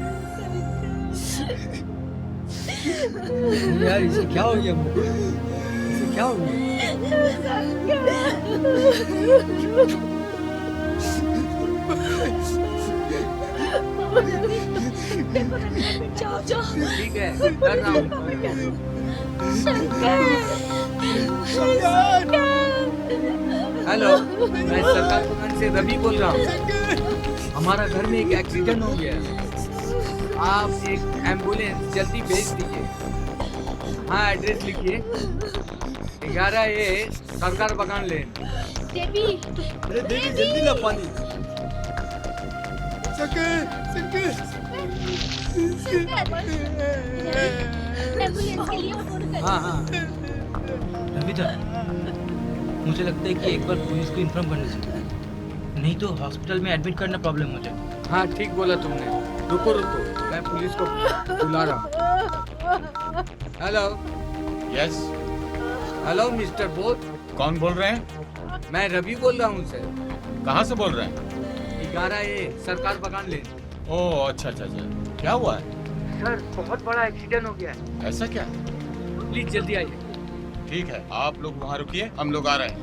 S7: यार इसे क्या हो गया इसे क्या हो गया
S1: जाओ जाओ
S3: ठीक है कर रहा हूँ। हेलो मैं सरकार दुकान से रवि बोल रहा हूँ। हमारा घर में एक एक्सीडेंट हो गया है, आप एक एम्बुलेंस जल्दी भेज दीजिए। हाँ एड्रेस लिखिए 11A सरकार बगान लेन।
S1: देवी
S7: अरे देवी जल्दी ला पानी
S14: शंकर शंकर
S1: एम्बुलेंस के लिए फोन कर।
S3: हाँ हाँ
S16: रविदा मुझे लगता है कि एक बार पुलिस को इन्फॉर्म करना चाहिए, नहीं तो हॉस्पिटल में एडमिट करना प्रॉब्लम हो जाए।
S3: हाँ ठीक बोला तुमने। रुको रुको मैं पुलिस को बुला रहा हूँ। Hello
S11: yes
S3: hello mister Bose.
S11: कौन बोल रहे हैं?
S3: मैं रवि बोल रहा हूँ सर।
S11: कहाँ से बोल रहे हैं?
S3: 11A सरकार बगान लेन।
S11: ओह अच्छा अच्छा अच्छा, क्या हुआ है?
S3: सर बहुत बड़ा एक्सीडेंट हो गया है।
S11: ऐसा क्या?
S3: प्लीज जल्दी आइए।
S11: ठीक है आप लोग वहाँ रुकिए, हम लोग आ रहे हैं।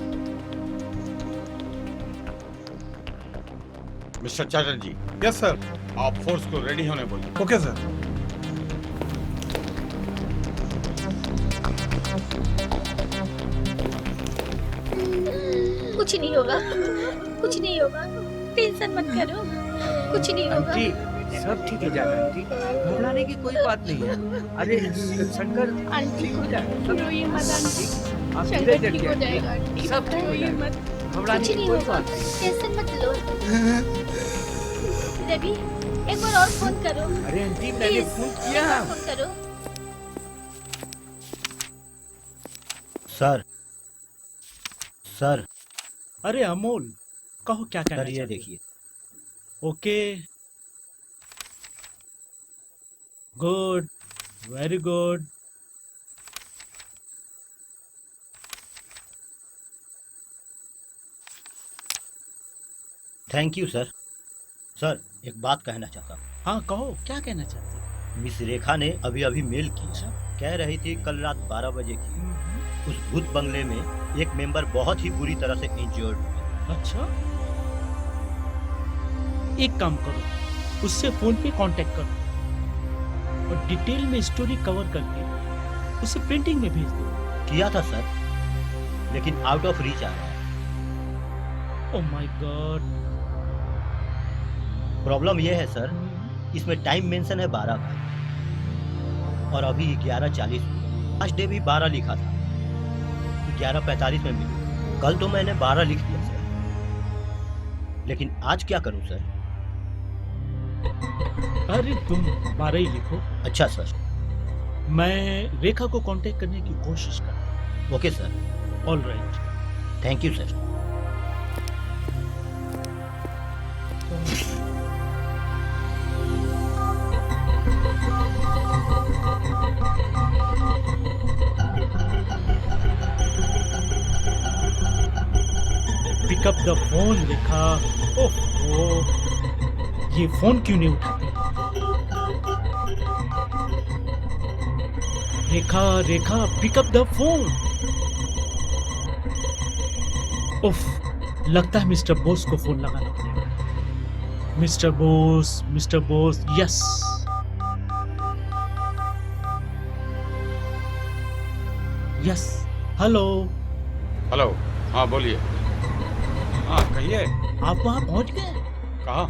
S11: मिस्टर चैटर्जी।
S13: Yes sir.
S11: आप फोर्स को रेडी होने बोलिए।
S13: Okay sir.
S1: कुछ नहीं होगा कुछ नहीं होगा टेंशन मत करो कुछ नहीं होगा।
S3: आंटी सब ठीक हो जाएगा आंटी, घबराने की कोई बात नहीं है। अरे शंकर
S1: आंटी
S3: ठीक हो जाएगा।
S1: रोइए मत आंटी
S3: आप
S1: शंकर
S3: धीरे
S1: ठीक हो
S3: चढ़िए।
S1: जाएगा आंटी
S3: सब ठीक हो
S1: रोइए
S3: जाएगा।
S1: मत
S3: घबराने
S1: कुछ
S3: की
S1: नहीं
S3: कोई
S1: होगा
S3: बात नहीं।
S1: टेंशन मत लो। रवि एक बार और फोन करो।
S3: अरे आंटी मैंने
S1: Please,
S3: फोन
S1: एक
S3: किया।
S1: बार फोन करो।
S5: सर सर अरे अमोल कहो क्या कहना
S9: सर, ये
S5: चाहते हो?
S9: देखिए।
S5: Okay good very good.
S9: Thank you sir. Sir एक बात कहना चाहता हूँ।
S5: हाँ कहो क्या कहना चाहते हो?
S9: मिस रेखा ने अभी अभी मेल की है। कह रही थी कल रात 12 बजे की उस भूत बंगले में एक मेंबर बहुत ही बुरी तरह से इंजर्ड हुआ।
S5: अच्छा एक काम करो उससे फोन पे कांटेक्ट करो और डिटेल में स्टोरी कवर करके उसे प्रिंटिंग में भेज दो।
S9: किया था सर लेकिन आउट ऑफ रीच आ रहा है।
S5: Oh my God.
S9: प्रॉब्लम यह है सर इसमें टाइम मेंशन है 12 का और अभी 11:40 लास्ट डे भी 12 लिखा था, 11:45 में मिली। कल तो मैंने 12 लिख दिया सर, लेकिन आज क्या करूं सर?
S5: अरे तुम 12 ही लिखो।
S9: अच्छा सर।
S5: मैं रेखा को कांटेक्ट करने की कोशिश कर।
S9: Okay sir.
S5: All right
S9: thank you sir.
S5: Pick up the phone लिखा। ओहो ये फोन क्यों नहीं उठाते? Rekha Rekha pick up the phone. उफ लगता है मिस्टर बोस को फोन लगाना पड़ेगा। Mister Bose yes. Yes hello
S11: hello
S17: हाँ बोलिए। हाँ कहिए।
S5: आप वहाँ पहुँच गए?
S17: कहाँ?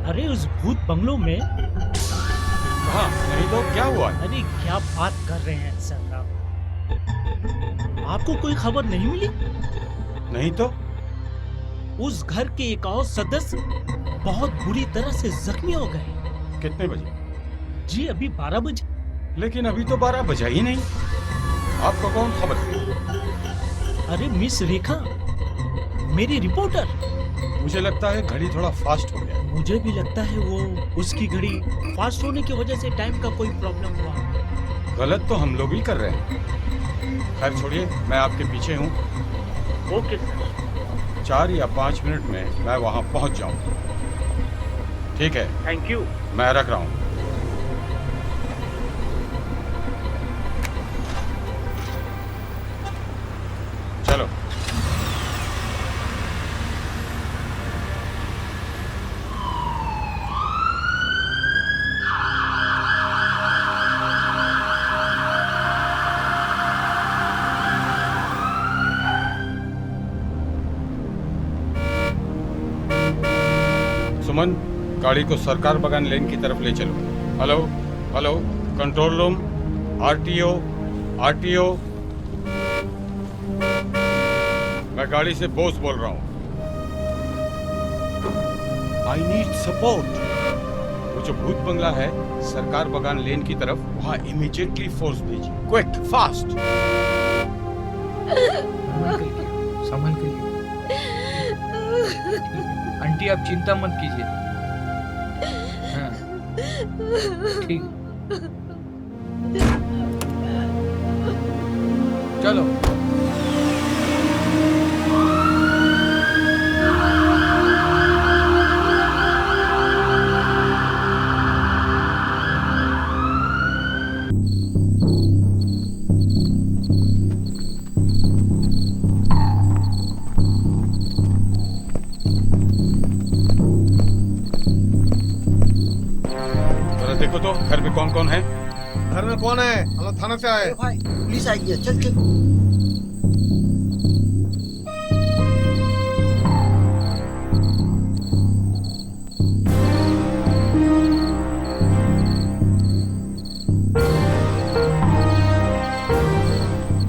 S5: अरे उस भूत बंगलों में।
S17: कहाँ? नहीं तो क्या हुआ?
S5: अरे क्या बात कर रहे हैं सर आप? आपको कोई खबर नहीं मिली?
S17: नहीं तो।
S5: उस घर के एक और सदस्य बहुत बुरी तरह से जख्मी हो गए।
S17: कितने बजे?
S5: जी अभी 12 बजे।
S17: लेकिन अभी तो 12 बजा ही नहीं। आपको कौन खबर दी?
S5: अरे मिस रेखा, मेरी रिपोर्टर।
S17: मुझे लगता है घड़ी थोड़ा फास्ट हो गया।
S5: मुझे भी लगता है वो उसकी घड़ी फास्ट होने की वजह से टाइम का कोई प्रॉब्लम हुआ।
S17: गलत तो हम लोग ही कर रहे हैं। खैर छोड़िए, मैं आपके पीछे हूँ।
S5: Okay sir.
S17: 4 या 5 मिनट में मैं वहाँ पहुँच जाऊँगा। ठीक है,
S5: थैंक यू।
S17: मैं रख रहा हूँ। चलो। सुमन, गाड़ी को सरकार बगान लेन की तरफ ले चलो। Hello hello, control room, RTO RTO. मैं गाड़ी से बॉस बोल रहा हूँ। I need support. वो जो भूत बंगला है सरकार बगान लेन की तरफ, वहाँ इमीडिएटली फोर्स भेजिए। Quick, fast.
S3: संभल के लिए। आंटी आप चिंता मत कीजिए। हाँ, ठीक। चलो।
S17: देखो तो घर में कौन कौन है?
S13: घर में कौन है? हम लोग थाना से आए।
S14: भाई पुलिस आई है, चल चल।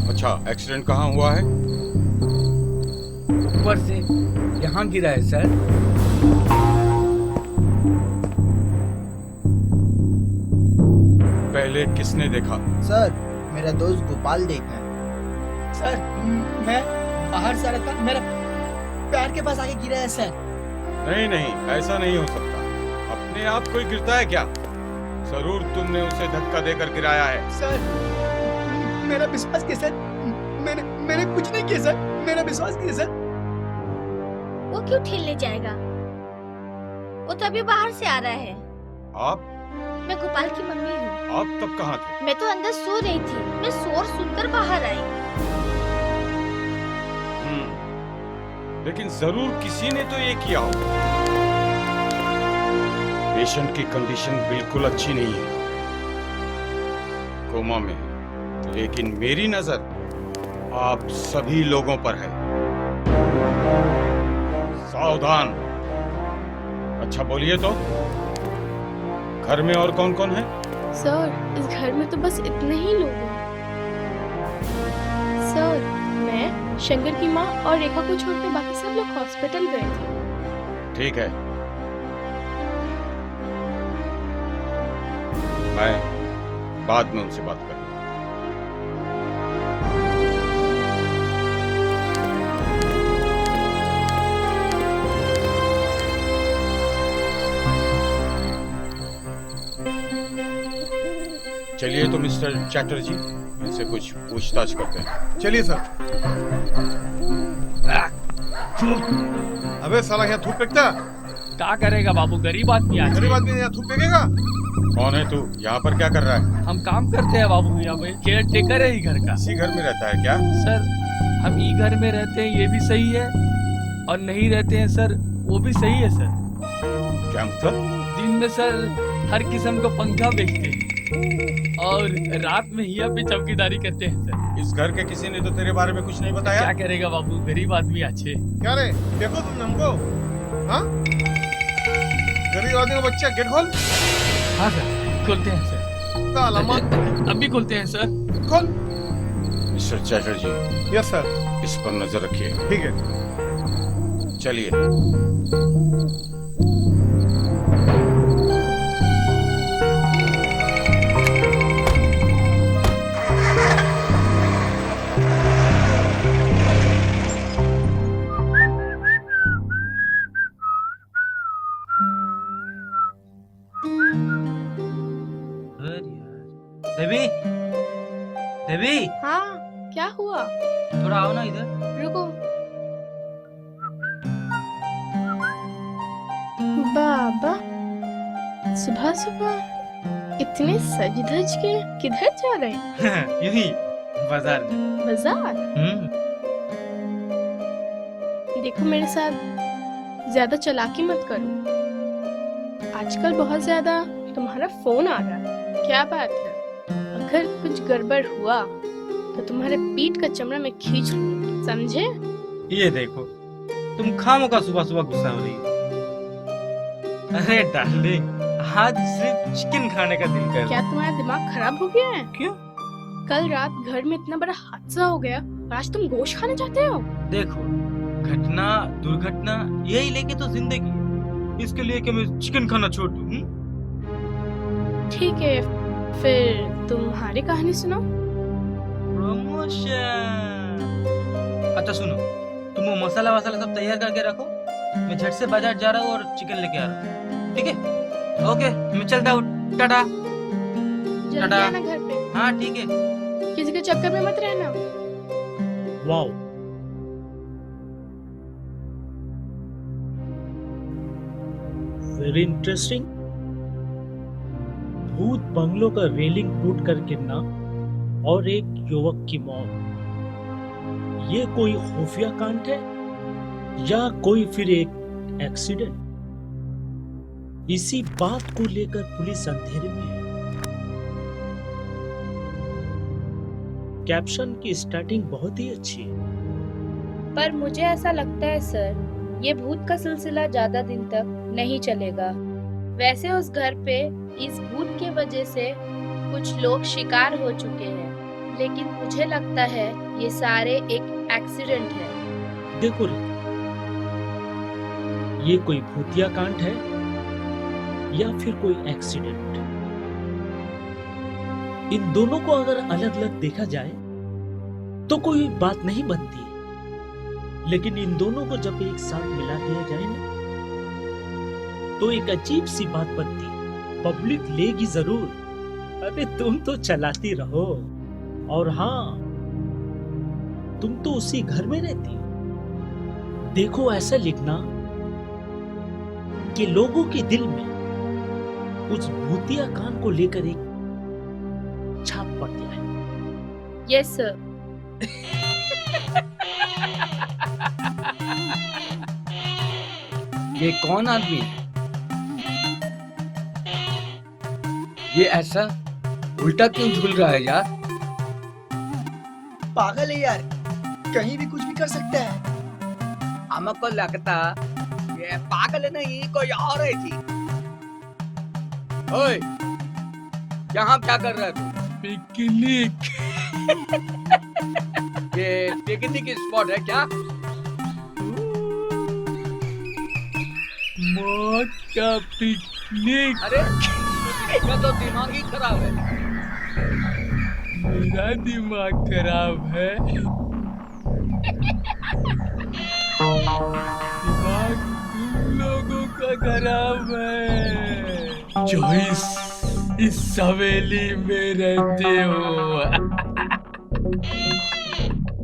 S17: अच्छा, एक्सीडेंट कहाँ हुआ है?
S3: ऊपर से यहाँ गिरा है सर।
S17: पहले किसने देखा?
S14: सर मेरा दोस्त गोपाल देखा है। सर मैं बाहर से आ रहा था, मेरा पैर के पास आके गिरा है सर।
S17: नहीं नहीं, ऐसा नहीं हो सकता। अपने आप कोई गिरता है क्या? जरूर तुमने उसे धक्का देकर गिराया है।
S14: सर मेरा विश्वास किया सर, मैंने कुछ नहीं किया सर, मेरा विश्वास किया सर।
S1: वो क्यों ठेलने जाएगा? वो तो अभी बाहर से आ रहा है।
S17: आप?
S1: मैं गोपाल की मम्मी हूँ।
S17: आप तब कहाँ थे?
S1: मैं तो अंदर सो रही थी, मैं शोर सुनकर बाहर आई।
S17: लेकिन जरूर किसी ने तो ये किया होगा। पेशेंट की कंडीशन बिल्कुल अच्छी नहीं है, कोमा में। लेकिन मेरी नजर आप सभी लोगों पर है। सावधान। अच्छा बोलिए तो, घर में और कौन कौन है?
S15: सर इस घर में तो बस इतने ही लोग हैं। सर मैं, शंकर की माँ और रेखा को छोड़कर बाकी सब लोग हॉस्पिटल गए थे।
S17: ठीक है, मैं बाद में उनसे बात करूंगा। चलिए तो मिस्टर चैटर्जी, इनसे कुछ पूछताछ करते हैं।
S13: चलिए सर। अबे साला यहाँ थूक फेंकता?
S10: क्या करेगा बाबू, गरीब आदमी है।
S13: गरीब आदमी यहाँ थूक फेंकेगा?
S17: कौन है तू? यहाँ पर क्या कर रहा है?
S10: हम काम करते हैं बाबू, यहाँ पे केयर टेकर है ही घर का।
S17: इसी घर में रहता है क्या?
S10: सर हम ई घर में रहते हैं, ये भी सही है, और नहीं रहते हैं सर, वो भी सही है सर।
S17: क्या मतलब?
S10: दिन में सर हर किस्म का पंखा बेचते हैं, और रात में हिया पे चौकीदारी करते हैं सर।
S17: इस घर के किसी ने तो तेरे बारे में कुछ नहीं बताया?
S10: क्या करेगा बाबू, गरीब आदमी अच्छे।
S13: क्या रे, देखो तुमने हमको? हाँ, गरीब आदमी का बच्चा, गेट खोल।
S10: हाँ सर, खोलते हैं सर।
S13: अलामत
S10: अभी खोलते हैं सर।
S13: खोल।
S17: मिस्टर चैटर्जी।
S13: Yes sir.
S17: इस पर नजर रखिए।
S13: ठीक है।
S17: चलिए।
S16: देवी, देवी,
S15: हाँ, क्या हुआ?
S16: थोड़ा आओ ना इधर।
S15: रुको। बाबा, सुबह सुबह इतने सज धज के किधर जा रहे हैं?
S16: यही बाजार में।
S15: बाजार? देखो मेरे साथ ज्यादा चालाकी मत करो। आजकल बहुत ज्यादा तुम्हारा फोन आ रहा है। क्या बात है? अगर कुछ गड़बड़ हुआ तो तुम्हारे पीठ का चमड़ा में खींच लूंगी, समझे?
S16: ये देखो, तुम खामोखा सुबह सुबह गुस्सा हो रही हो। अरे डार्लिंग, आज सिर्फ चिकन खाने का दिल कर।
S15: क्या तुम्हारा दिमाग खराब हो गया है?
S16: क्यों?
S15: कल रात घर में इतना बड़ा हादसा हो गया और आज तुम गोश्त खाने चाहते हो?
S16: देखो, घटना दुर्घटना यही लेके तो जिंदगी है। इसके लिए कि मैं चिकन खाना छोड़ दूं?
S15: ठीक है, फिर तुम्हारी कहानी सुनाओ।
S16: प्रमोशन। अच्छा सुनो, तुम वो मसाला वसाला सब तैयार करके रखो, मैं झट से बाजार जा रहा हूँ और चिकन लेके आ रहा हूँ। ठीक है? ओके, मैं चलता हूँ। टाटा।
S15: जल्दी
S16: टाटा।
S15: आना घर पे।
S16: हाँ ठीक है।
S15: किसी के चक्कर में मत रहना।
S5: Wow, very interesting. भूत बंगलों का रेलिंग टूट कर गिरना और एक युवक की मौत, ये कोई खुफिया कांड है या कोई फिर एक एक्सीडेंट? इसी बात को लेकर पुलिस अंधेरे में है। कैप्शन की स्टार्टिंग बहुत ही अच्छी है।
S6: पर मुझे ऐसा लगता है सर, ये भूत का सिलसिला ज्यादा दिन तक नहीं चलेगा। वैसे उस घर पे इस भूत के वजह से कुछ लोग शिकार हो चुके हैं, लेकिन मुझे लगता है ये सारे एक एक्सीडेंट है।
S5: देखो रे, ये कोई भूतिया कांड है या फिर कोई एक्सीडेंट? इन दोनों को अगर अलग अलग देखा जाए तो कोई बात नहीं बनती, लेकिन इन दोनों को जब एक साथ मिला दिया जाए ना, तो एक अजीब सी बात बनती है। पब्लिक लेगी जरूर। अरे तुम तो चलाती रहो, और हाँ, तुम तो उसी घर में रहती हो। देखो, ऐसा लिखना कि लोगों के दिल में उस भूतिया कान को लेकर एक छाप पड़ जाए।
S6: Yes sir.
S3: ये कौन आदमी है? ये ऐसा उल्टा क्यों झूल रहा है यार?
S14: पागल है यार, कहीं भी कुछ भी कर सकता है।
S3: हमको लगता ये पागल नहीं कोई और है जी। ओए, यहाँ क्या कर रहा है तू?
S10: पिकनिक।
S3: ये पिकनिक स्पॉट है क्या?
S10: मौत का पिकनिक।
S3: अरे इसका तो दिमाग ही खराब है।
S10: मेरा दिमाग खराब है। दिमाग तुम लोगों का खराब है जो इस हवेली में रहते हो।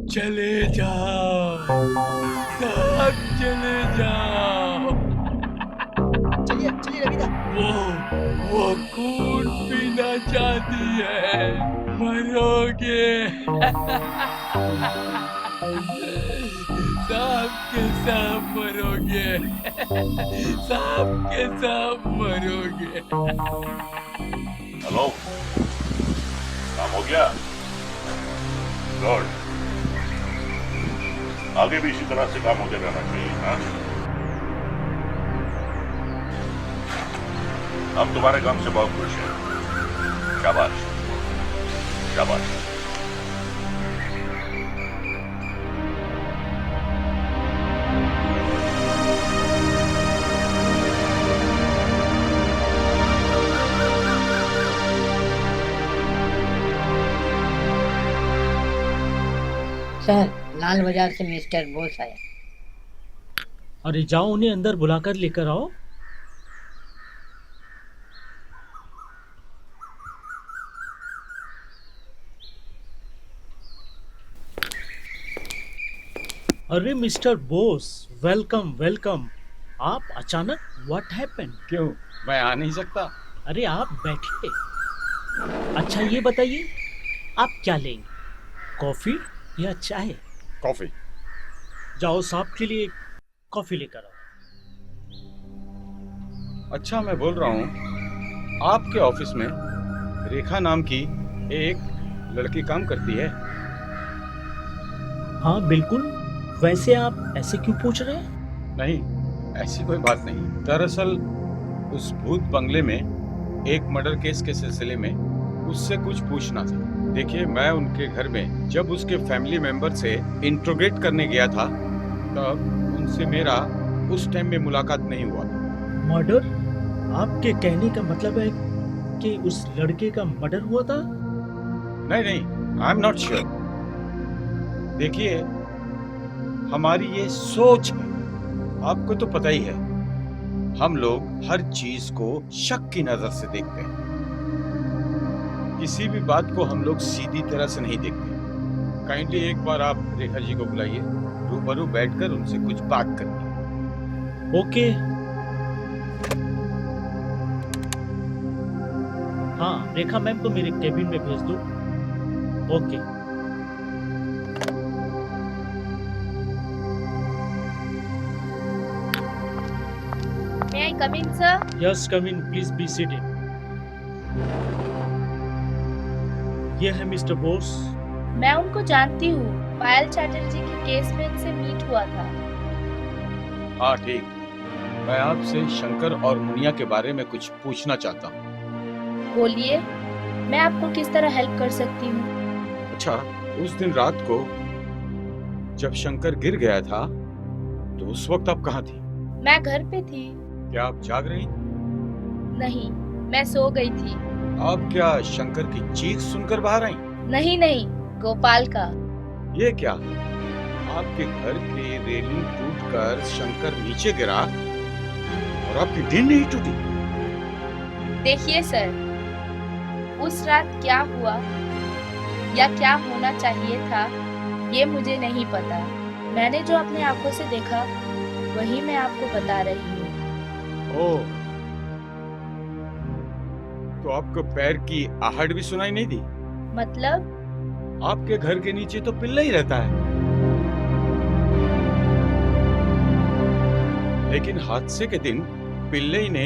S10: चले जाओ, सब चले जाओ।
S14: चलिए चलिए रविदा।
S10: वो खून पीना चाहती है, मरोगे। सब के सब मरोगे, सब के सब मरोगे।
S11: हेलो, काम हो गया? गुड। आगे भी इसी तरह से काम होते रहना चाहिए। हाँ, हम तुम्हारे काम से बहुत खुश हैं। शाबाश शाबाश।
S12: सर, लाल बाजार से मिस्टर बोस आया।
S5: अरे जाओ, उन्हें अंदर बुलाकर लेकर आओ। अरे मिस्टर बोस, वेलकम वेलकम। आप अचानक, व्हाट हैपेंड?
S17: क्यों, मैं आ नहीं सकता?
S5: अरे आप बैठिए। अच्छा ये बताइए, आप क्या लेंगे, कॉफी या चाय?
S17: कॉफी।
S5: जाओ साहब के लिए कॉफी लेकर आओ।
S17: अच्छा, मैं बोल रहा हूँ, आपके ऑफिस में रेखा नाम की एक लड़की काम करती है?
S5: हाँ बिल्कुल। वैसे आप ऐसे क्यों पूछ रहे हैं?
S17: नहीं, ऐसी कोई बात नहीं। दरअसल उस भूत बंगले में एक मर्डर केस के सिलसिले में उससे कुछ पूछना था। देखिए, मैं उनके घर में जब उसके फैमिली मेंबर से इंट्रोगेट करने गया था, तब उनसे मेरा उस टाइम में मुलाकात नहीं हुआ था।
S5: मर्डर? आपके कहने का मतलब है कि उस लड़के का मर्डर हुआ था?
S17: नहीं नहीं, आई एम नॉट श्योर। देखिए, हमारी ये सोच है, आपको तो पता ही है, हम लोग हर चीज को शक की नजर से देखते हैं। किसी भी बात को हम लोग सीधी तरह से नहीं देखते। काइंडली एक बार आप रेखा जी को बुलाइए, रूबरू बैठकर उनसे कुछ बात करनी।
S5: ओके। हाँ, रेखा मैम को मेरे केबिन में भेज दो। Okay.
S6: May I come in, sir?
S5: Yes, come in. Please be seated. ये है मिस्टर बोस।
S6: मैं उनको जानती हूँ, पायल चैटर्जी के केस में इनसे मीट हुआ था।
S17: हाँ ठीक, मैं आपसे शंकर और मुनिया के बारे में कुछ पूछना चाहता हूँ।
S6: बोलिए, मैं आपको किस तरह हेल्प कर सकती हूँ?
S17: अच्छा, उस दिन रात को जब शंकर गिर गया था, तो उस वक्त आप कहाँ थी?
S6: मैं घर पे थी।
S17: क्या आप जाग रही?
S6: नहीं, मैं सो गई थी।
S17: आप क्या शंकर की चीख सुनकर बाहर आई?
S6: नहीं नहीं, गोपाल का।
S17: ये क्या, आपके घर की रेलिंग टूटकर शंकर नीचे गिरा और आपकी नींद नहीं टूटी?
S6: देखिए सर, उस रात क्या हुआ या क्या होना चाहिए था, ये मुझे नहीं पता। मैंने जो अपने आंखों से देखा, वही मैं आपको बता रही हूँ।
S17: ओह, तो आपको पैर की आहट भी सुनाई नहीं दी?
S6: मतलब?
S17: आपके घर के नीचे तो पिल्ला ही रहता है, लेकिन हादसे के दिन पिल्ले ने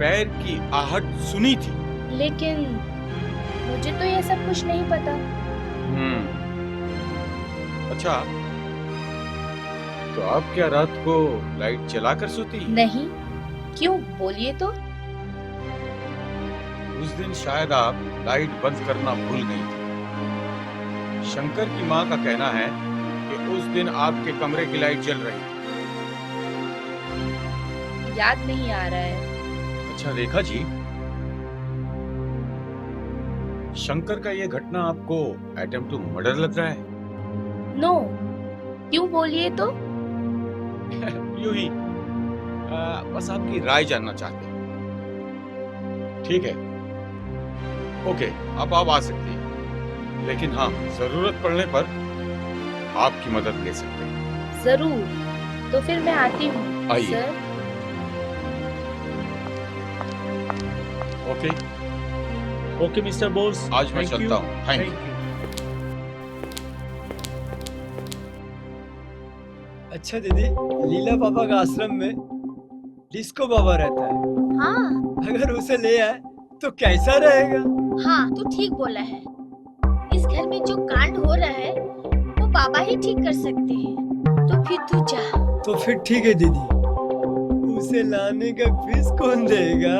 S17: पैर की आहट सुनी थी।
S6: लेकिन मुझे तो ये सब कुछ नहीं पता।
S17: अच्छा, तो आप क्या रात को लाइट जलाकर सोती?
S6: नहीं, क्यों, बोलिए तो।
S17: उस दिन शायद आप लाइट बंद करना भूल गई थी। शंकर की माँ का कहना है कि उस दिन आपके कमरे की लाइट जल रही थी।
S6: याद नहीं आ रहा है।
S17: अच्छा रेखा जी, शंकर का ये घटना आपको अटेम्प्ट टू मर्डर लग रहा है?
S6: नो, क्यों, बोलिए तो।
S17: यूं ही, बस आपकी राय जानना चाहते हैं। ठीक है, ओके, अब आप आ सकती हैं, लेकिन हाँ, जरूरत पड़ने पर आपकी मदद ले सकते हैं।
S6: जरूर, तो फिर मैं आती हूँ।
S17: आइए।
S6: Sir.
S17: Okay
S5: okay mister Bose,
S17: आज मैं चलता हूँ। Thank you.
S7: अच्छा दीदी, लीला पापा का आश्रम में डिस्को बाबा रहता है।
S6: हाँ।
S7: अगर उसे ले आए तो कैसा रहेगा?
S1: हाँ तू ठीक बोला है। इस घर में जो कांड हो रहा है वो बाबा ही ठीक कर सकते हैं। तो फिर तू जा।
S7: तो फिर ठीक है दीदी, उसे लाने का फीस कौन देगा?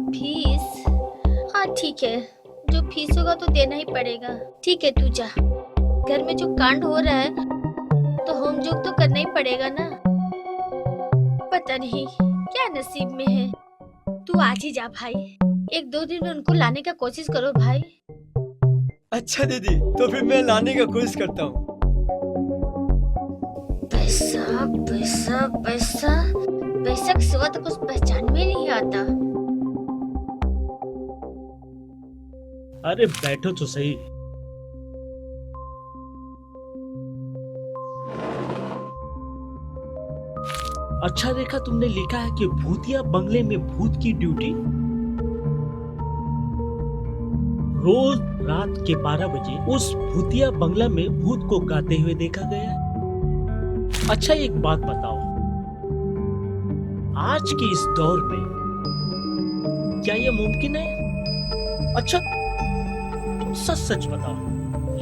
S1: फीस? हाँ ठीक है, जो फीस होगा तो देना ही पड़ेगा। ठीक है तू जा। घर में जो कांड हो रहा है तो होम जोग तो करना ही पड़ेगा ना। पता नहीं क्या नसीब में है। तू आज ही जा भाई। 1-2 दिन में उनको लाने का कोशिश करो भाई।
S7: अच्छा दीदी, तो फिर मैं लाने का कोशिश करता हूँ।
S1: पैसा पैसा पैसा पैसा के सिवा तो कुछ पहचान में नहीं आता।
S5: अरे बैठो तो सही। अच्छा रेखा, तुमने लिखा है कि भूतिया बंगले में भूत की ड्यूटी। रोज रात के 12 बजे उस भूतिया बंगला में भूत को गाते हुए देखा गया। अच्छा एक बात बताओ, आज के इस दौर में क्या यह मुमकिन है? अच्छा तुम सच सच बताओ,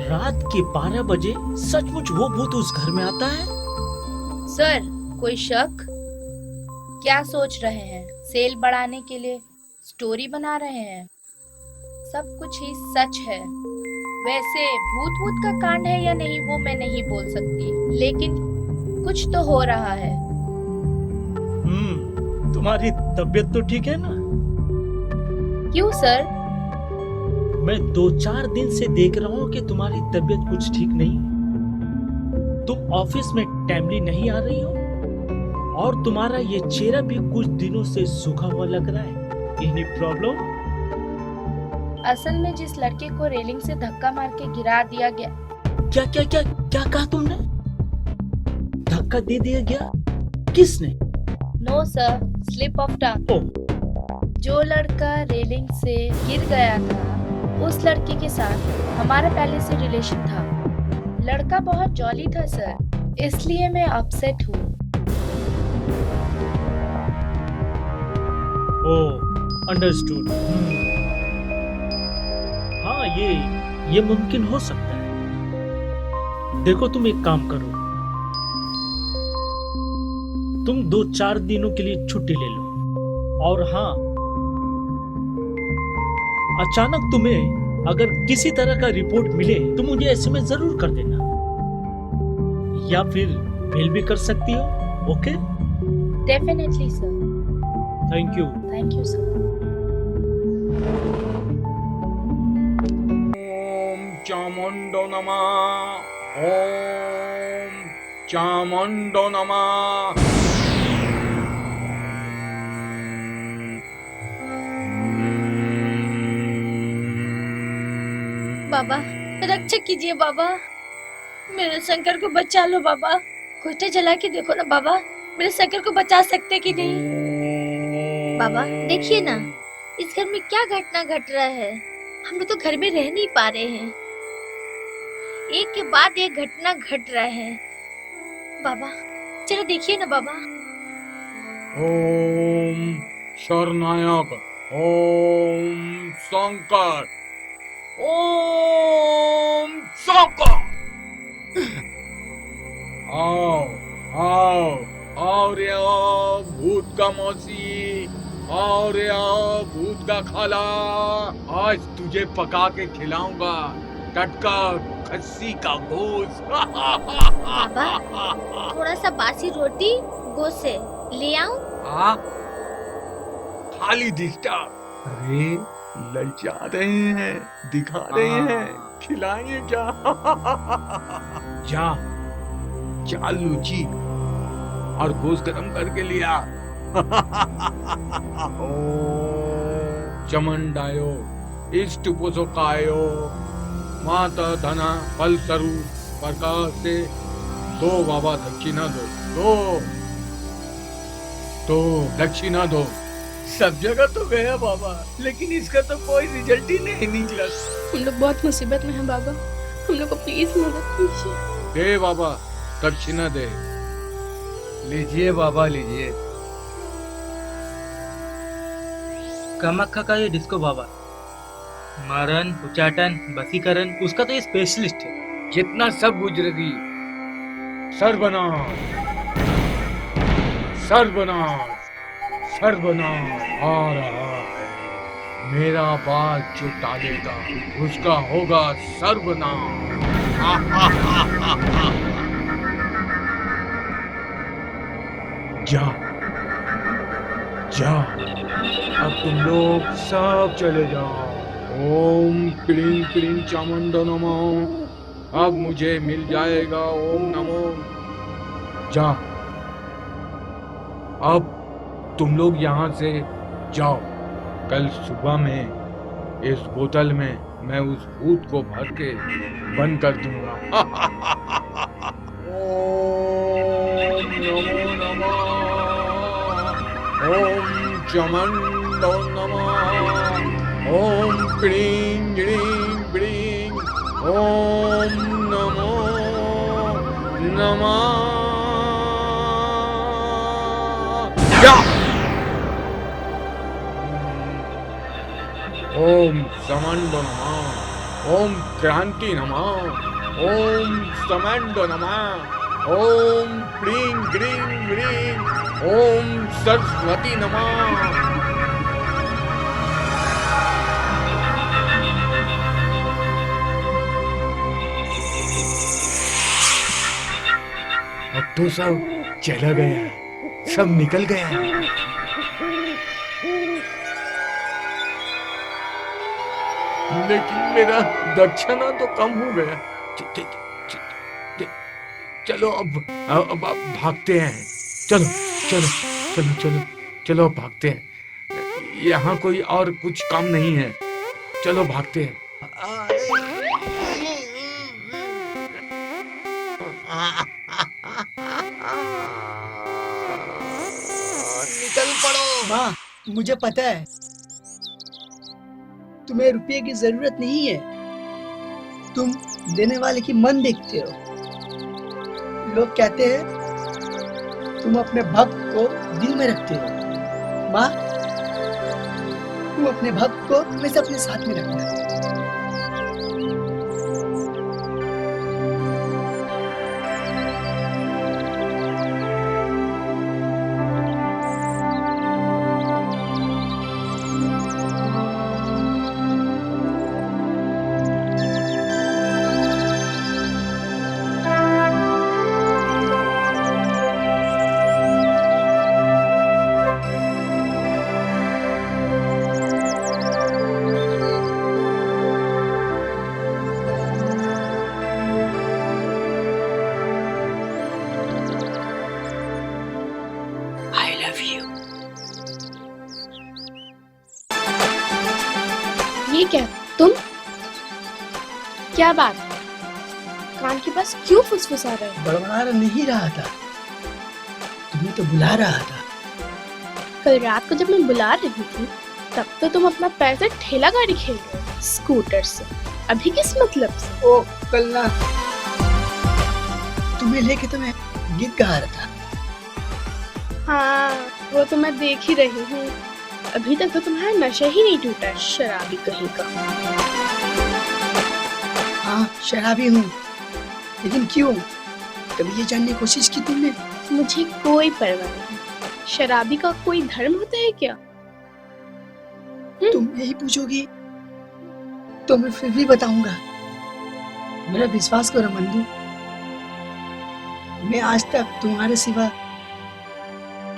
S5: रात के 12 बजे सचमुच वो भूत उस घर में आता है?
S6: सर कोई शक? क्या सोच रहे हैं? सेल बढ़ाने के लिए स्टोरी बना रहे हैं? सब कुछ ही सच है। वैसे भूत का कांड है या नहीं वो मैं नहीं बोल सकती, लेकिन कुछ तो हो रहा है।
S5: तुम्हारी तबीयत तो ठीक है ना?
S6: क्यों सर?
S5: मैं 2-4 दिन से देख रहा हूँ कि तुम्हारी तबीयत कुछ ठीक नहीं। तुम ऑफिस में टाइमली नहीं आ रही हो और तुम्हारा ये चेहरा भी कुछ दिनों से सूखा हुआ लग रहा है। Any problem?
S6: असल में जिस लड़के को रेलिंग से धक्का मार के गिरा दिया गया।
S5: क्या क्या क्या क्या कहा तुमने? धक्का दे दिया गया? किसने?
S6: No sir, slip of tongue. जो लड़का रेलिंग से गिर गया था उस लड़के के साथ हमारा पहले से रिलेशन था। लड़का बहुत जॉली था सर, इसलिए मैं अपसेट हूँ।
S5: अंडरस्टूड। हाँ ये मुमकिन हो सकता है। देखो तुम एक काम करो, तुम 2-4 दिनों के लिए छुट्टी ले लो। और हाँ, अचानक तुम्हें अगर किसी तरह का रिपोर्ट मिले तो मुझे एसएमएस जरूर कर देना, या फिर मेल भी कर सकती हो। Okay?
S6: Definitely sir.
S5: Thank you.
S6: Thank you sir.
S17: ओम चामुंडो नमः। ओम चामुंडो नमः।
S1: बाबा रक्षा कीजिए बाबा, मेरे शंकर को बचा लो बाबा। गोटा जला के देखो ना बाबा, मेरे शंकर को बचा सकते कि नहीं। बाबा देखिए ना, इस घर में क्या घटना घट रहा है। हम लोग तो घर में रह नहीं पा रहे हैं, एक के बाद एक घटना घट रहा है। बाबा चलो देखिए ना बाबा।
S17: ओम शरनायक, ओम शंकर, ओम शंकर। आओ आओ आओ रे आओ भूत का मौसी, आओ रे आओ भूत का खाला। आज तुझे पका के खिलाऊंगा टटका खस्सी का गोश्त।
S1: बाबा थोड़ा सा बासी रोटी गोश्त से ले आऊं?
S17: हाँ खाली डिस्टर्ब। अरे ललचा रहे हैं, दिखा रहे हैं, खिलाएंगे क्या? जा जा लूची और गोश्त गरम करके लिया। चमंडायो इष्ट पोषकायो माता धना फल सरु प्रकाश से दो बाबा दक्षिणा दो तो दक्षिणा दो। सब जगह तो गया बाबा, लेकिन इसका तो कोई रिजल्ट ही नहीं निकला।
S15: हम लोग बहुत मुसीबत में हैं बाबा, हम लोग को प्लीज मदद कीजिए।
S17: दे बाबा दक्षिणा दे।
S3: लीजिए बाबा लीजिए।
S16: कामाख्या का ये डिस्को बाबा, मारन, उच्चाटन, बसीकरण, उसका तो ये स्पेशलिस्ट है।
S3: जितना सब गुजरेगी, सर्वनाश सर्वनाश सर्वनाश आ रहा है। मेरा बात जो टालेगा उसका होगा सर्वनाश। जा जा, अब तुम लोग सब चले जाओ। ओम क्लीं क्लीं चामुंडा नमः। अब मुझे मिल जाएगा ओम नमो। जा, अब तुम लोग यहाँ से जाओ। कल सुबह में इस बोतल में मैं उस भूत को भर के बंद कर दूंगा। ओम नमो नमः। ओम चामुंडा नमः। ओम क्लीं क्लीं क्लीं। ओम नमो नमः। जा। ओम समंड नमः। ओम क्रांति नमः। ओम समंड नमः। ओम क्लीं क्लीं क्लीं। ओम सरस्वती नमः। अब तो सब चला गया है, सब निकल गया है। लेकिन मेरा दक्षिणा तो कम हो गया। चलो अब भागते हैं। चलो चलो चलो चलो चलो अब भागते हैं। यहाँ कोई और कुछ काम नहीं है। चलो भागते हैं।
S14: निकल पड़ो। माँ, मुझे पता है तुम्हें रुपये की जरूरत नहीं है। तुम देने वाले की मन देखते हो। लोग कहते हैं तुम अपने भक्त को दिल में रखते हो। माँ, तुम अपने भक्त को हमेशा अपने साथ में रखना।
S6: ये क्या तुम? क्या बात? कान के पास क्यों फुसफुसा रहे हो?
S14: बड़बड़ा नहीं रहा था, तुम्हें तो बुला रहा था।
S6: कल रात को जब मैं बुला रही थी तब तो तुम अपना पैर से ठेला गाड़ी खेल रहे हो स्कूटर से। अभी किस मतलब से?
S14: ओ कल ना तुम्हें लेके तो मैं गीत गा रहा था।
S6: हाँ, वो तो मैं देख ही रही हूँ। अभी तक तो तुम्हारा नशा ही नहीं टूटा, शराबी कहीं का।
S14: हाँ, शराबी हूँ, लेकिन क्यों? कभी ये जानने की कोशिश की तुमने?
S6: मुझे कोई परवाह नहीं। शराबी का कोई धर्म होता है क्या?
S14: तुम यही पूछोगी तो मैं फिर भी बताऊंगा। मेरा विश्वास करो मंदू, मैं आज तक तुम्हारे सिवा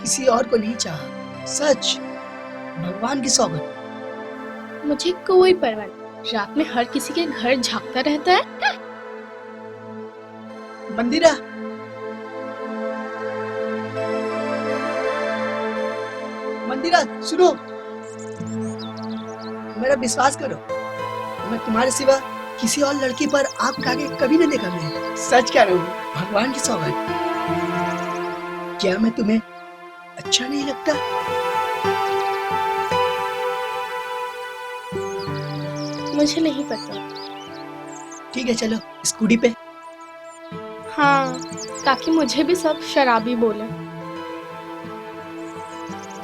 S14: किसी और को नहीं चाहा। सच, भगवान की सौगंध।
S6: मुझे कोई परवाह नहीं। रात में हर किसी के घर झांकता रहता है।
S14: मंदिरा, मंदिरा सुनो, मेरा विश्वास करो, मैं तुम्हारे सिवा किसी और लड़की पर आंख उठा के कभी नहीं देखा। मैं सच कह रहा हूँ, भगवान की सौगंध। क्या मैं तुम्हें अच्छा नहीं लगता?
S6: मुझे नहीं पता।
S14: ठीक है, चलो स्कूटी पे।
S6: हाँ, ताकि मुझे भी सब शराबी बोले।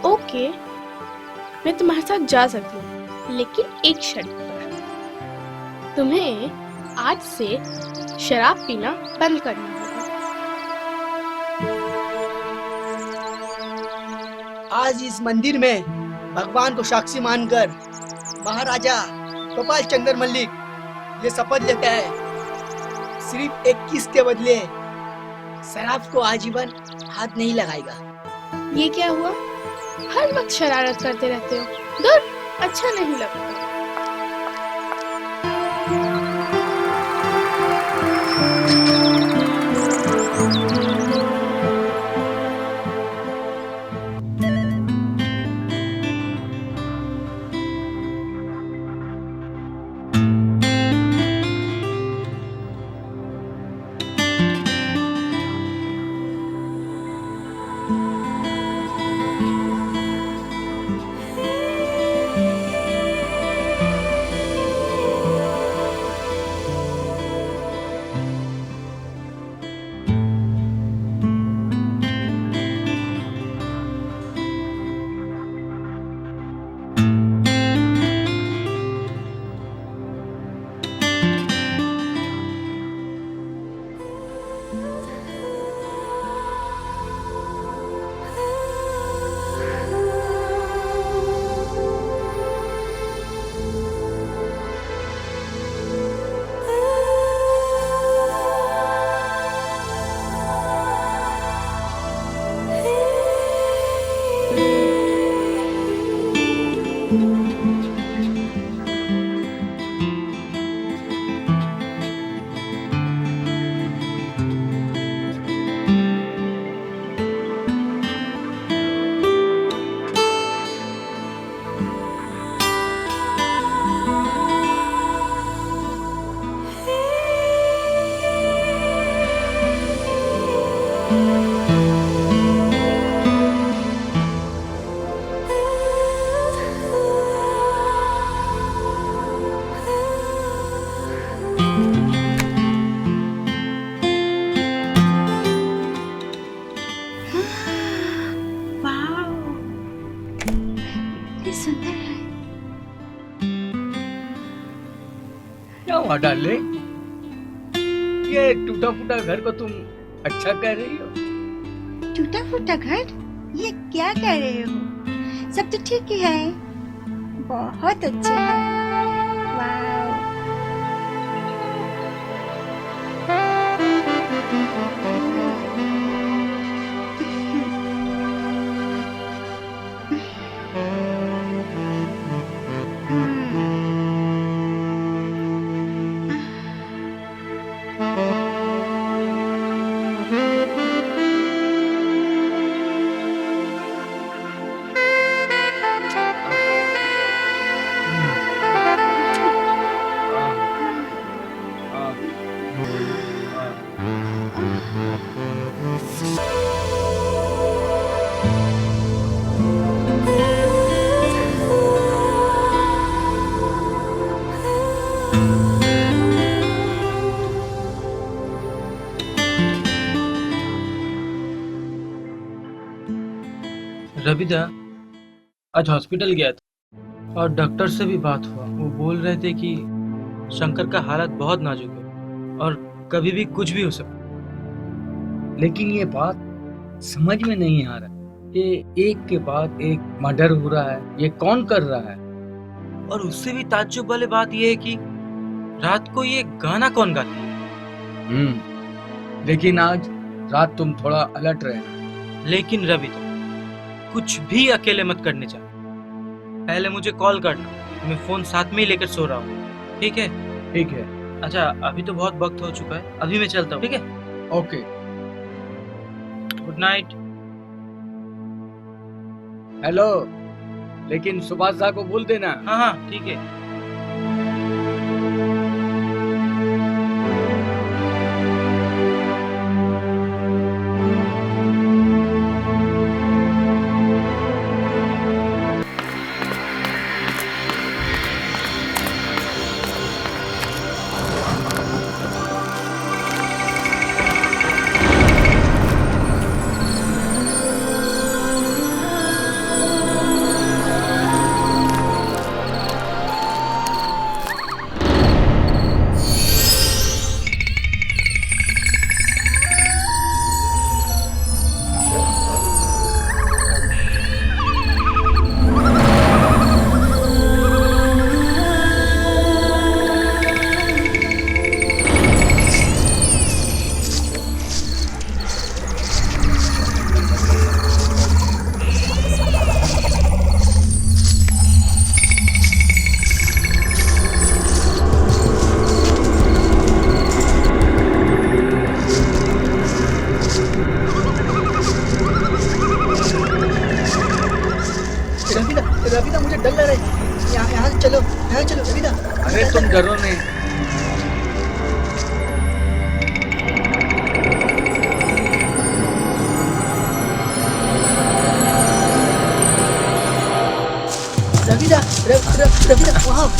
S6: ओके,
S15: मैं तुम्हारे साथ जा सकती हूँ, लेकिन एक शर्त पर। तुम्हें आज से शराब पीना बंद करना होगा।
S14: आज इस मंदिर में भगवान को साक्षी मानकर महाराजा गोपाल चंद्र मल्लिक ये शपथ लेता है, सिर्फ 21 के बदले शराब को आजीवन हाथ नहीं लगाएगा।
S15: ये क्या हुआ? हर वक्त शरारत करते रहते हो। दूर, अच्छा नहीं लगता।
S3: क्या हुआ डार्लिंग? ये टूटा फूटा घर को तुम अच्छा कह रही हो?
S18: टूटा फूटा घर? ये क्या कह रहे हो? सब तो ठीक ही है, बहुत अच्छा है। वाव।
S16: रविदा आज हॉस्पिटल गया था और डॉक्टर से भी बात हुआ। वो बोल रहे थे कि शंकर का हालत बहुत नाजुक है और कभी भी कुछ भी हो सकता।
S3: लेकिन ये बात समझ में नहीं आ रहा, ये एक के बाद एक मर्डर हो रहा है, ये कौन कर रहा है?
S16: और उससे भी ताज्जुब वाली बात ये है कि रात को ये गाना कौन गाती है।
S3: लेकिन आज रात तुम थोड़ा अलर्ट रहना।
S16: लेकिन रविदा कुछ भी अकेले मत करने जा, पहले मुझे कॉल करना, मैं फोन साथ में ही लेकर सो रहा हूँ। ठीक है?
S3: ठीक है।
S16: अच्छा अभी तो बहुत वक्त हो चुका है, अभी मैं चलता हूँ। ठीक है?
S3: Okay,
S16: good night.
S3: हेलो, लेकिन सुभाष को बोल देना।
S16: हाँ हाँ ठीक है।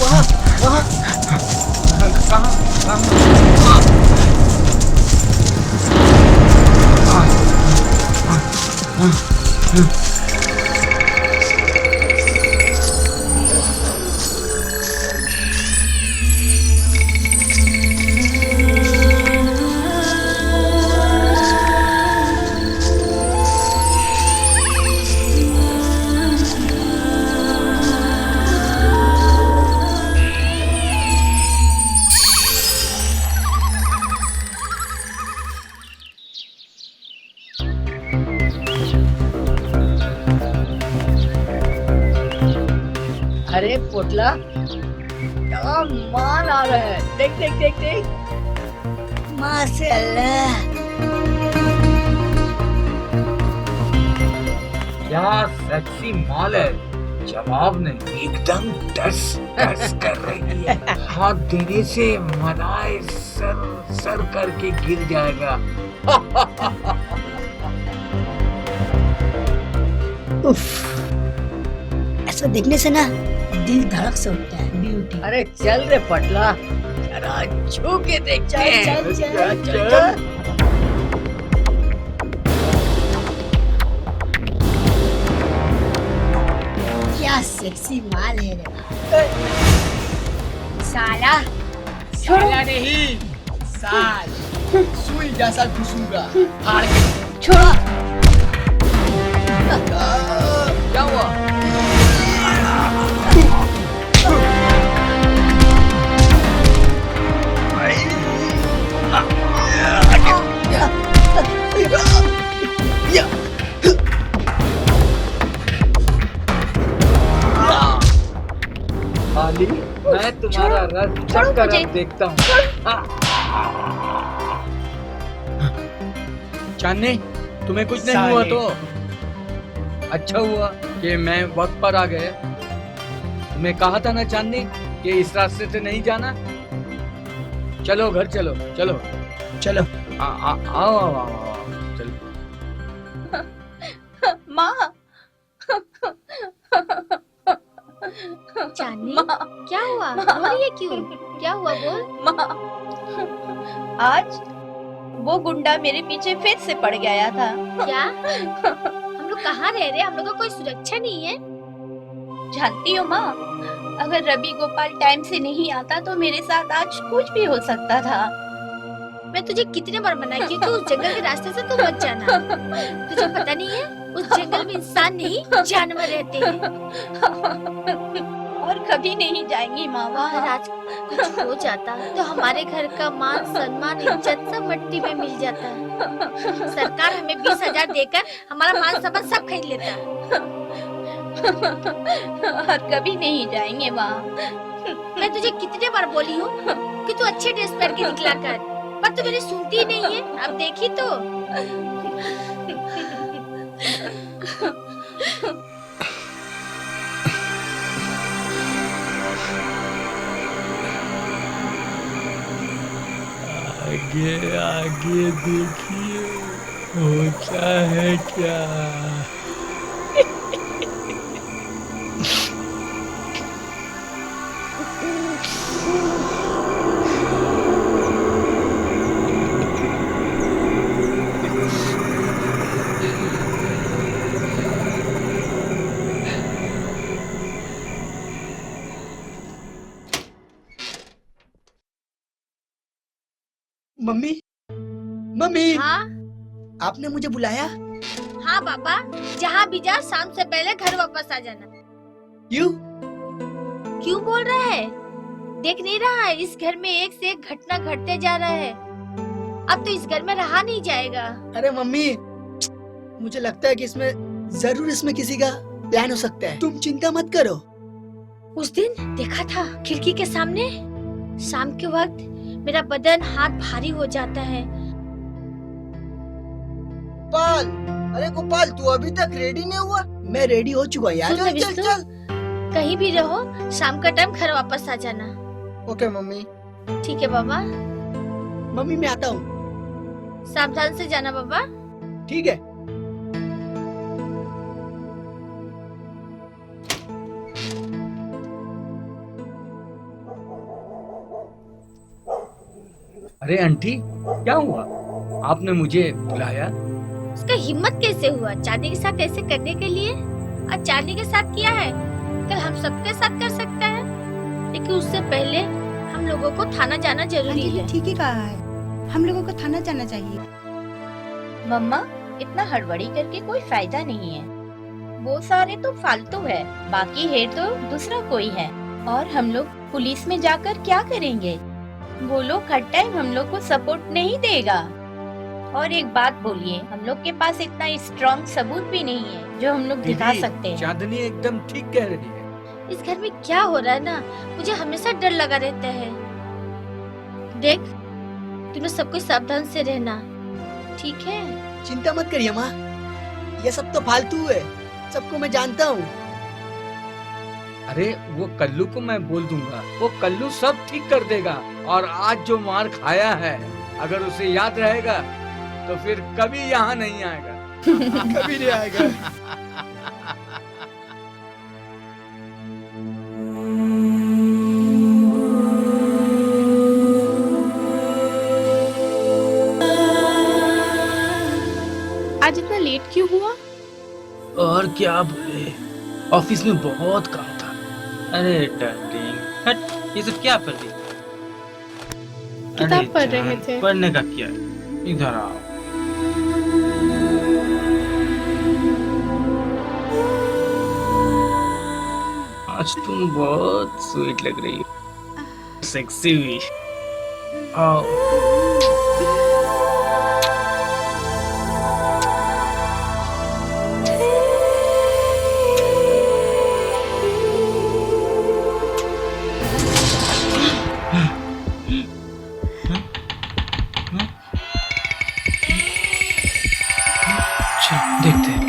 S14: वहाँ वहाँ
S2: अरे पोटला, क्या माल आ रहा है, देख देख देख देख, माशाअल्लाह।
S3: क्या सेक्सी माल है, जवाब नहीं, एकदम टस टस कर रही है। हाथ देने से मनाए सर सर करके गिर जाएगा।
S14: उफ, ऐसा देखने से ना दिल धड़क से उठता है। ब्यूटी।
S2: अरे चल रे पटला, जरा छू के देखते हैं।
S14: चल चल चल चल। क्या सेक्सी माल है रे। साला साला नहीं, साल सुई जैसा घुसूंगा फाड़ के।
S2: छोड़ा। क्या हुआ?
S3: खाली मैं तुम्हारा रस चख कर अब देखता हूँ। चांदनी, तुम्हें कुछ नहीं हुआ तो अच्छा हुआ कि मैं वक्त पर आ गया। तुम्हें कहा था ना चांदनी कि इस रास्ते से नहीं जाना। चलो घर चलो चलो
S14: चलो।
S3: आओ आओ आओ आओ चलो।
S1: माँ,
S8: चांदनी क्या हुआ, रो रही है क्यों? क्या हुआ बोल।
S1: माँ, आज वो गुंडा मेरे पीछे फिर से पड़ गया था।
S8: क्या? हम लोग कहाँ रह रहे हैं? हम लोग का कोई सुरक्षा नहीं है।
S1: जानती हो माँ, अगर रवि गोपाल टाइम से नहीं आता तो मेरे साथ आज कुछ भी हो सकता था।
S8: मैं तुझे कितने बार मना की कि उस जंगल के रास्ते से तू मत जाना। तुझे पता नहीं है उस जंगल में इंसान नहीं जानवर रहते हैं।
S1: और कभी नहीं जाएंगी माँ वहाँ।
S8: अगर आज कुछ हो जाता तो हमारे घर का मान सम्मान इज्जत सब मिट्टी में मिल जाता। सरकार हमें 20,000 देकर हमारा मान सम्मान सब खरीद लेता।
S1: और कभी नहीं जाएंगे वहाँ।
S8: मैं तुझे कितने बार बोली हूँ कि तू अच्छे ड्रेस पहन के निकला कर, पर तू मेरी सुनती ही नहीं है। अब देखी तो
S10: आगे आगे देखिए होता है क्या।
S14: Mummy, mummy.
S8: हाँ
S14: आपने मुझे बुलाया?
S8: हाँ पापा, जहाँ भी जा शाम से पहले घर वापस आ जाना।
S14: क्यों?
S8: क्यों बोल रहा है? देख नहीं रहा है इस घर में एक से एक घटना घटते जा रहा है। अब तो इस घर में रहा नहीं जाएगा।
S14: अरे मम्मी, मुझे लगता है कि इसमें किसी का प्लान हो सकता है। तुम चिंता मत करो।
S8: उस दिन देखा था खिड़की के सामने, शाम के वक्त मेरा बदन हाथ भारी हो जाता है।
S14: गोपाल, अरे गोपाल, तू अभी तक रेडी नहीं हुआ? मैं रेडी हो चुका यार।
S8: सुन
S14: चल चल चल।
S8: कहीं भी रहो, शाम का टाइम घर वापस आ जाना।
S14: Okay mummy.
S8: ठीक है बाबा।
S14: मम्मी मैं आता हूँ।
S8: सावधान से जाना बाबा।
S14: ठीक है।
S3: अरे आंटी, क्या हुआ? आपने मुझे बुलाया?
S1: उसका हिम्मत कैसे हुआ चांदी के साथ ऐसे करने के लिए? आज चांदी के साथ किया है, कल हम सबके साथ कर सकता है, लेकिन उससे पहले हम लोगों को थाना जाना जरूरी है।
S18: ठीक ही कहा है, हम लोगों को थाना जाना चाहिए।
S8: मम्मा, इतना हड़बड़ी करके कोई फायदा नहीं है। वो सारे तो फालतू है, बाकी है तो दूसरा कोई है। और हम लोग पुलिस में जाकर क्या करेंगे? वो लोग हर टाइम हम लोग को सपोर्ट नहीं देगा। और एक बात बोलिए, हम लोग के पास इतना स्ट्रॉन्ग सबूत भी नहीं है जो हम लोग दिखा सकते हैं।
S3: चांदनी एकदम ठीक कह रही है।
S1: इस घर में क्या हो रहा है ना, मुझे हमेशा डर लगा रहता है। देख, तुम्हें सब कुछ सावधान से रहना, ठीक है?
S14: चिंता मत करिए माँ, ये सब तो फालतू है, सबको मैं जानता हूँ।
S3: अरे वो कल्लू को मैं बोल दूंगा, वो कल्लू सब ठीक कर देगा। और आज जो मार खाया है, अगर उसे याद रहेगा तो फिर कभी यहाँ नहीं आएगा।
S14: कभी नहीं आएगा।
S15: आज इतना लेट क्यों हुआ?
S16: और क्या बोले, ऑफिस में बहुत काम था। अरे डार्लिंग, हट, ये सब क्या पढ़ रही?
S15: किताब पढ़ रहे थे।
S16: पढ़ने का क्या, इधर आओ। आज तुम बहुत स्वीट लग रही हो, सेक्सी भी। आओ। देखते हैं।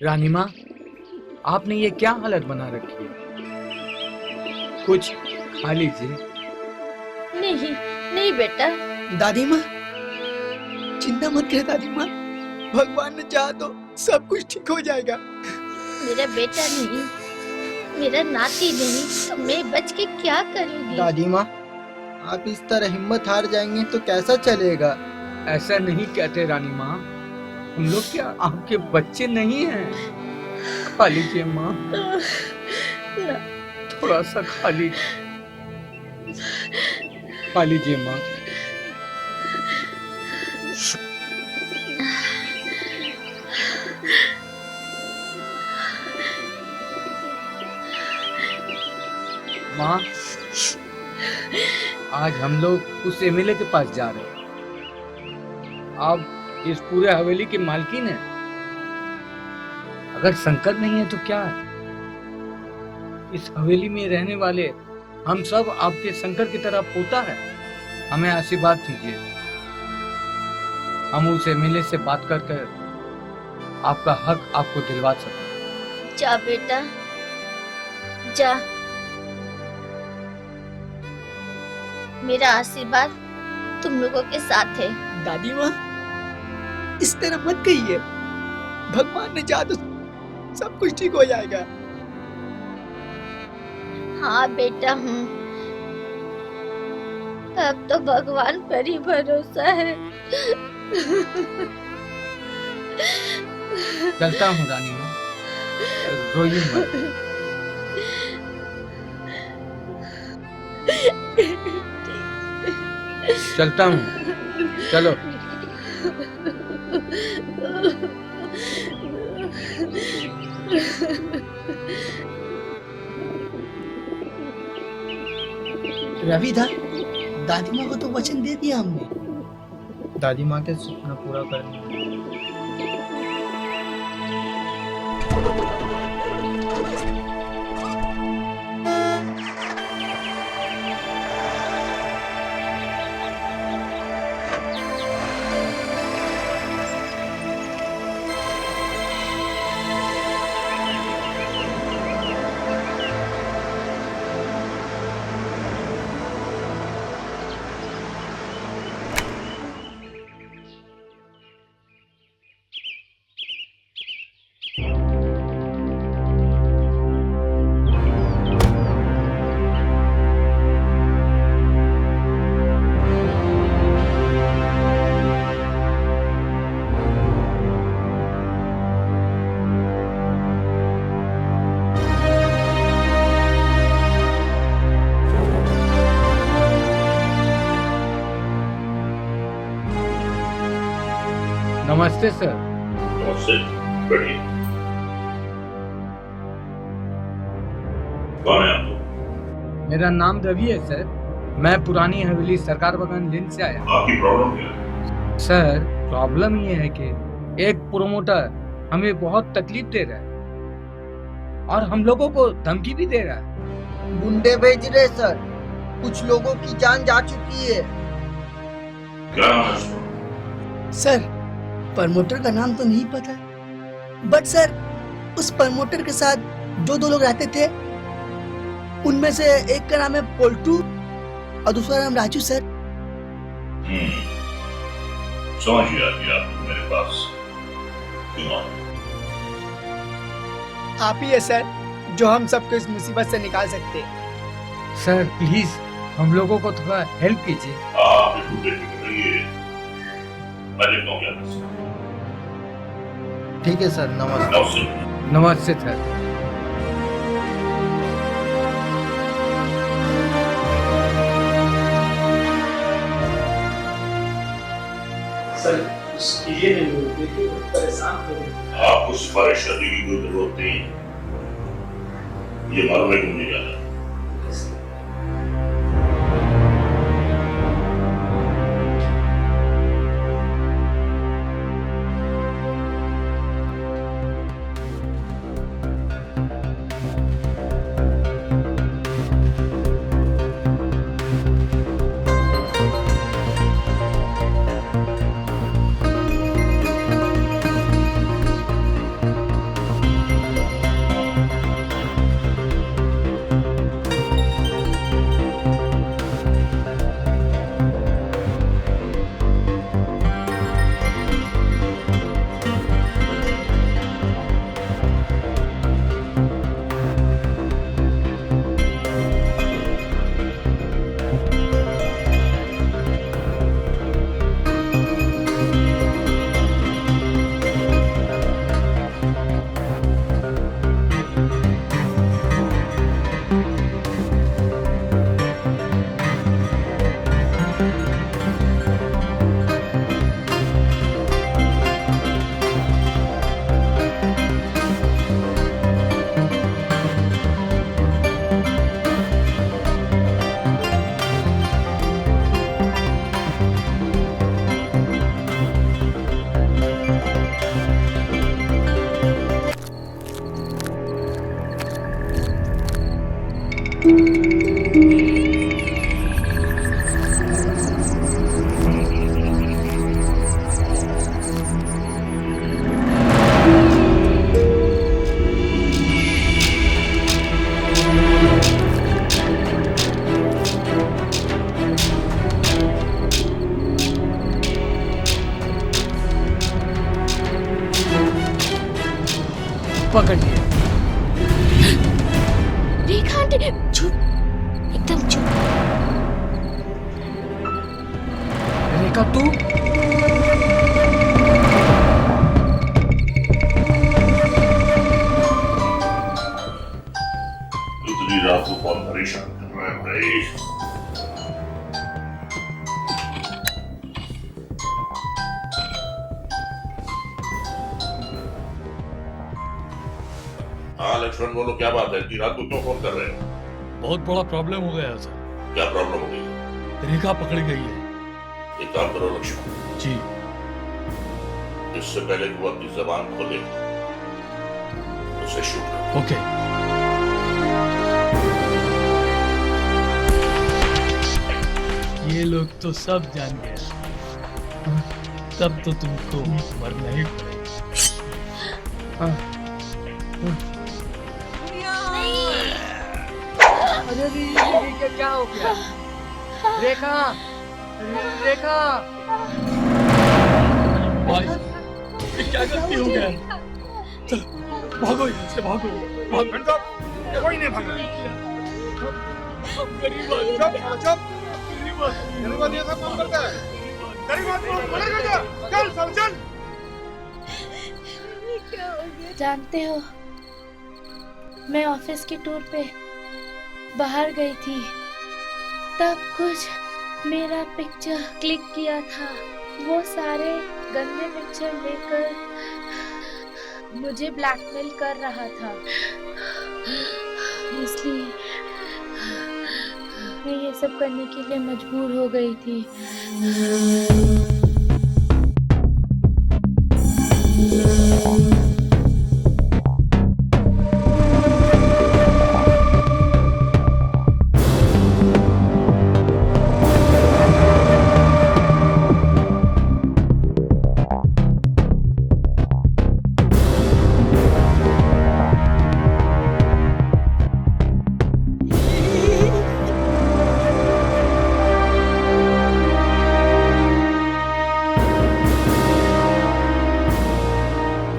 S3: रानी माँ, आपने ये क्या हालत बना रखी है? कुछ खा लीजिए।
S1: नहीं नहीं बेटा।
S14: दादी माँ, चिंता मत करे दादी माँ, भगवान ने चाहा तो सब कुछ ठीक हो जाएगा।
S1: मेरा बेटा नहीं, मेरा नाती नहीं, तो मैं बच के क्या करूँगी?
S14: दादी माँ, आप इस तरह हिम्मत हार जाएंगे तो कैसा चलेगा?
S3: ऐसा नहीं कहते रानी माँ, हम लोग क्या आपके बच्चे नहीं हैं? खा लीजिए माँ, थोड़ा सा खा लीजिए माँ। माँ, आज हम लोग उस एमएलए के पास जा रहे हैं। आप इस पूरे हवेली के मालकिन हैं। अगर शंकर नहीं है तो क्या है? इस हवेली में रहने वाले हम सब आपके शंकर की तरह पोता है। हमें आशीर्वाद दीजिए, हम उस एमएलए से बात कर आपका हक आपको दिलवा सकें।
S1: जा बेटा जा, मेरा आशीर्वाद तुम लोगों के साथ है।
S14: दादी माँ, इस तरह मत कहिए, भगवान ने चाहा तो सब कुछ ठीक हो जाएगा।
S1: हाँ बेटा हूँ, अब तो भगवान पर ही भरोसा है।
S3: चलता हूँ रानी माँ, रोइए मत। चलता हूँ, चलो।
S14: रविदा, दादी माँ को तो वचन दे दिया हमने।
S16: दादी माँ के सपना पूरा करना।
S3: नमस्ते सर।
S11: नमस्ते, बैठिए। कौन है आप?
S3: मेरा नाम रवि है सर, मैं पुरानी हवेली सरकार बगान लिंक से आया।
S11: आपकी प्रॉब्लम क्या है?
S3: सर प्रॉब्लम ये है कि एक प्रोमोटर हमें बहुत तकलीफ दे रहा है और हम लोगों को धमकी भी दे रहा है।
S14: गुंडे भेज रहे सर, कुछ लोगों की जान जा चुकी है।
S11: क्या नाम है उसका?
S14: सर प्रमोटर का नाम तो नहीं पता, बट सर उस प्रमोटर के साथ जो दो लोग रहते थे उनमें से एक का नाम है पोल्टू और दूसरा नाम राजू सर।
S11: समझ गया कि आप मेरे पास क्यों आए।
S14: आप ही है सर जो हम सबको इस मुसीबत से निकाल सकते हैं।
S3: सर प्लीज हम लोगों को थोड़ा हेल्प कीजिए।
S11: आप बिल्कुल बेफिक्र रहिए, मैं देखता हूँ क्या कर सकता हूँ।
S16: ठीक है सर, नमस्ते।
S3: नमस्ते सर।
S5: सर ये नहीं देखिए परेशान हो गए।
S11: आपको सिफारिश करने की कोई जरूरत नहीं, ये मरने को नहीं जाना।
S2: पकड़ लिए।
S1: रेखा आंटी चुप, एकदम चुप।
S2: रेखा तू
S11: इतनी रात को कौन परेशान कर रहा है भाई? हाँ लक्ष्मण बोलो, क्या बात है? इतनी रात को क्यों फोन कर रहे हो?
S10: बहुत बड़ा प्रॉब्लम हो गया है सर।
S11: क्या प्रॉब्लम हो गई?
S10: रेखा पकड़ी गई है।
S11: एक काम करो लक्ष्मण
S10: जी।
S11: इससे पहले कि वो अपनी जबान खोले उसे शूट करो।
S10: ओके। ये लोग तो सब जान गए, तब तो तुमको मरना ही पड़ेगा।
S2: अरे रेखा क्या हो गया? रेखा, रेखा
S10: भाई ये क्या गलती हो गया? चलो भागो यहाँ से, भागो भागो।
S13: कोई नहीं भागा।
S10: गरीब आदमी,
S13: गरीब आदमी ये सब काम करता है। गरीब आदमी मना कर जा। चल सब चल।
S6: जानते हो, मैं ऑफिस की टूर पे बाहर गई थी, तब कुछ मेरा पिक्चर क्लिक किया था। वो सारे गंदे पिक्चर लेकर मुझे ब्लैकमेल कर रहा था, इसलिए मैं ये सब करने के लिए मजबूर हो गई थी।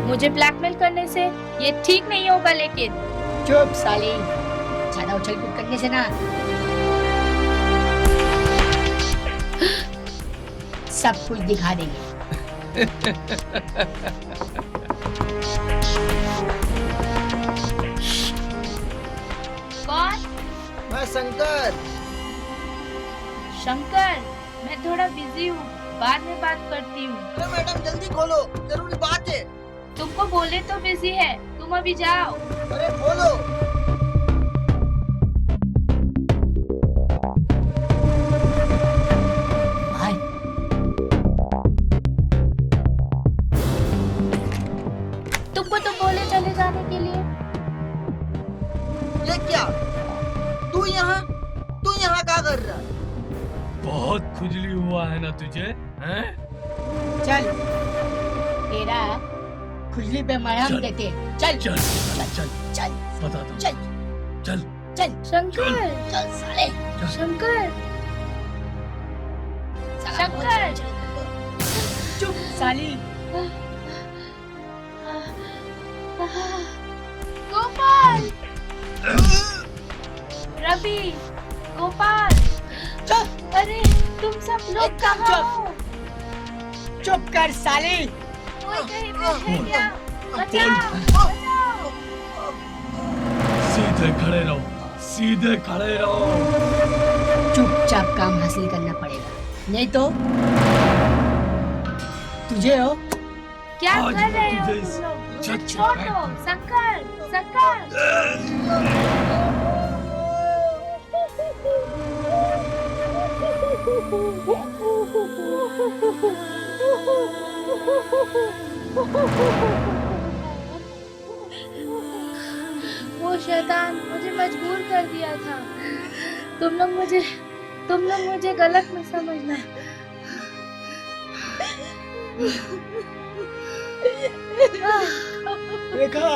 S6: मुझे ब्लैकमेल करने से ये ठीक नहीं होगा, लेकिन
S12: चुप साली, ज्यादा उछल कूद करने से ना सब कुछ दिखा देंगे।
S6: कौन?
S14: मैं शंकर।
S6: शंकर, मैं थोड़ा बिजी हूँ, बाद में बात करती हूँ।
S14: अरे मैडम जल्दी खोलो, जरूरी बात है।
S6: तुमको बोले तो बिजी है, तुम अभी जाओ।
S14: अरे खोलो।
S12: भाई
S6: तुमको तो बोले चले जाने के लिए।
S14: ये क्या? तू यहाँ क्या कर रहा है?
S10: बहुत खुजली हुआ है ना तुझे, हैं?
S12: चल, तेरा खुजली पे मरहम देते। चल
S10: चल चल
S12: चल
S10: बता दो।
S12: चल
S10: चल
S12: चल
S6: शंकर,
S12: चल साले,
S6: शंकर, शंकर,
S12: चुप साली।
S6: गोपाल, रवि, गोपाल,
S12: चुप।
S6: अरे तुम सब लोग कहाँ हो?
S12: चुप कर साली।
S6: कोई कहीं पे है क्या? बचाओ, बचाओ।
S10: सीधे खड़े रहो, सीधे खड़े रहो।
S12: चुपचाप काम हासिल करना पड़ेगा, नहीं तो तुझे हो।
S6: क्या
S10: आज
S6: कर रहे हो
S10: तुझे
S6: तुम
S10: इस
S6: लोग?
S10: छत से
S6: छोड़ो, शंकर, शंकर। वो शैतान मुझे मजबूर कर दिया था। तुम लोग मुझे गलत मत समझना।
S14: रेखा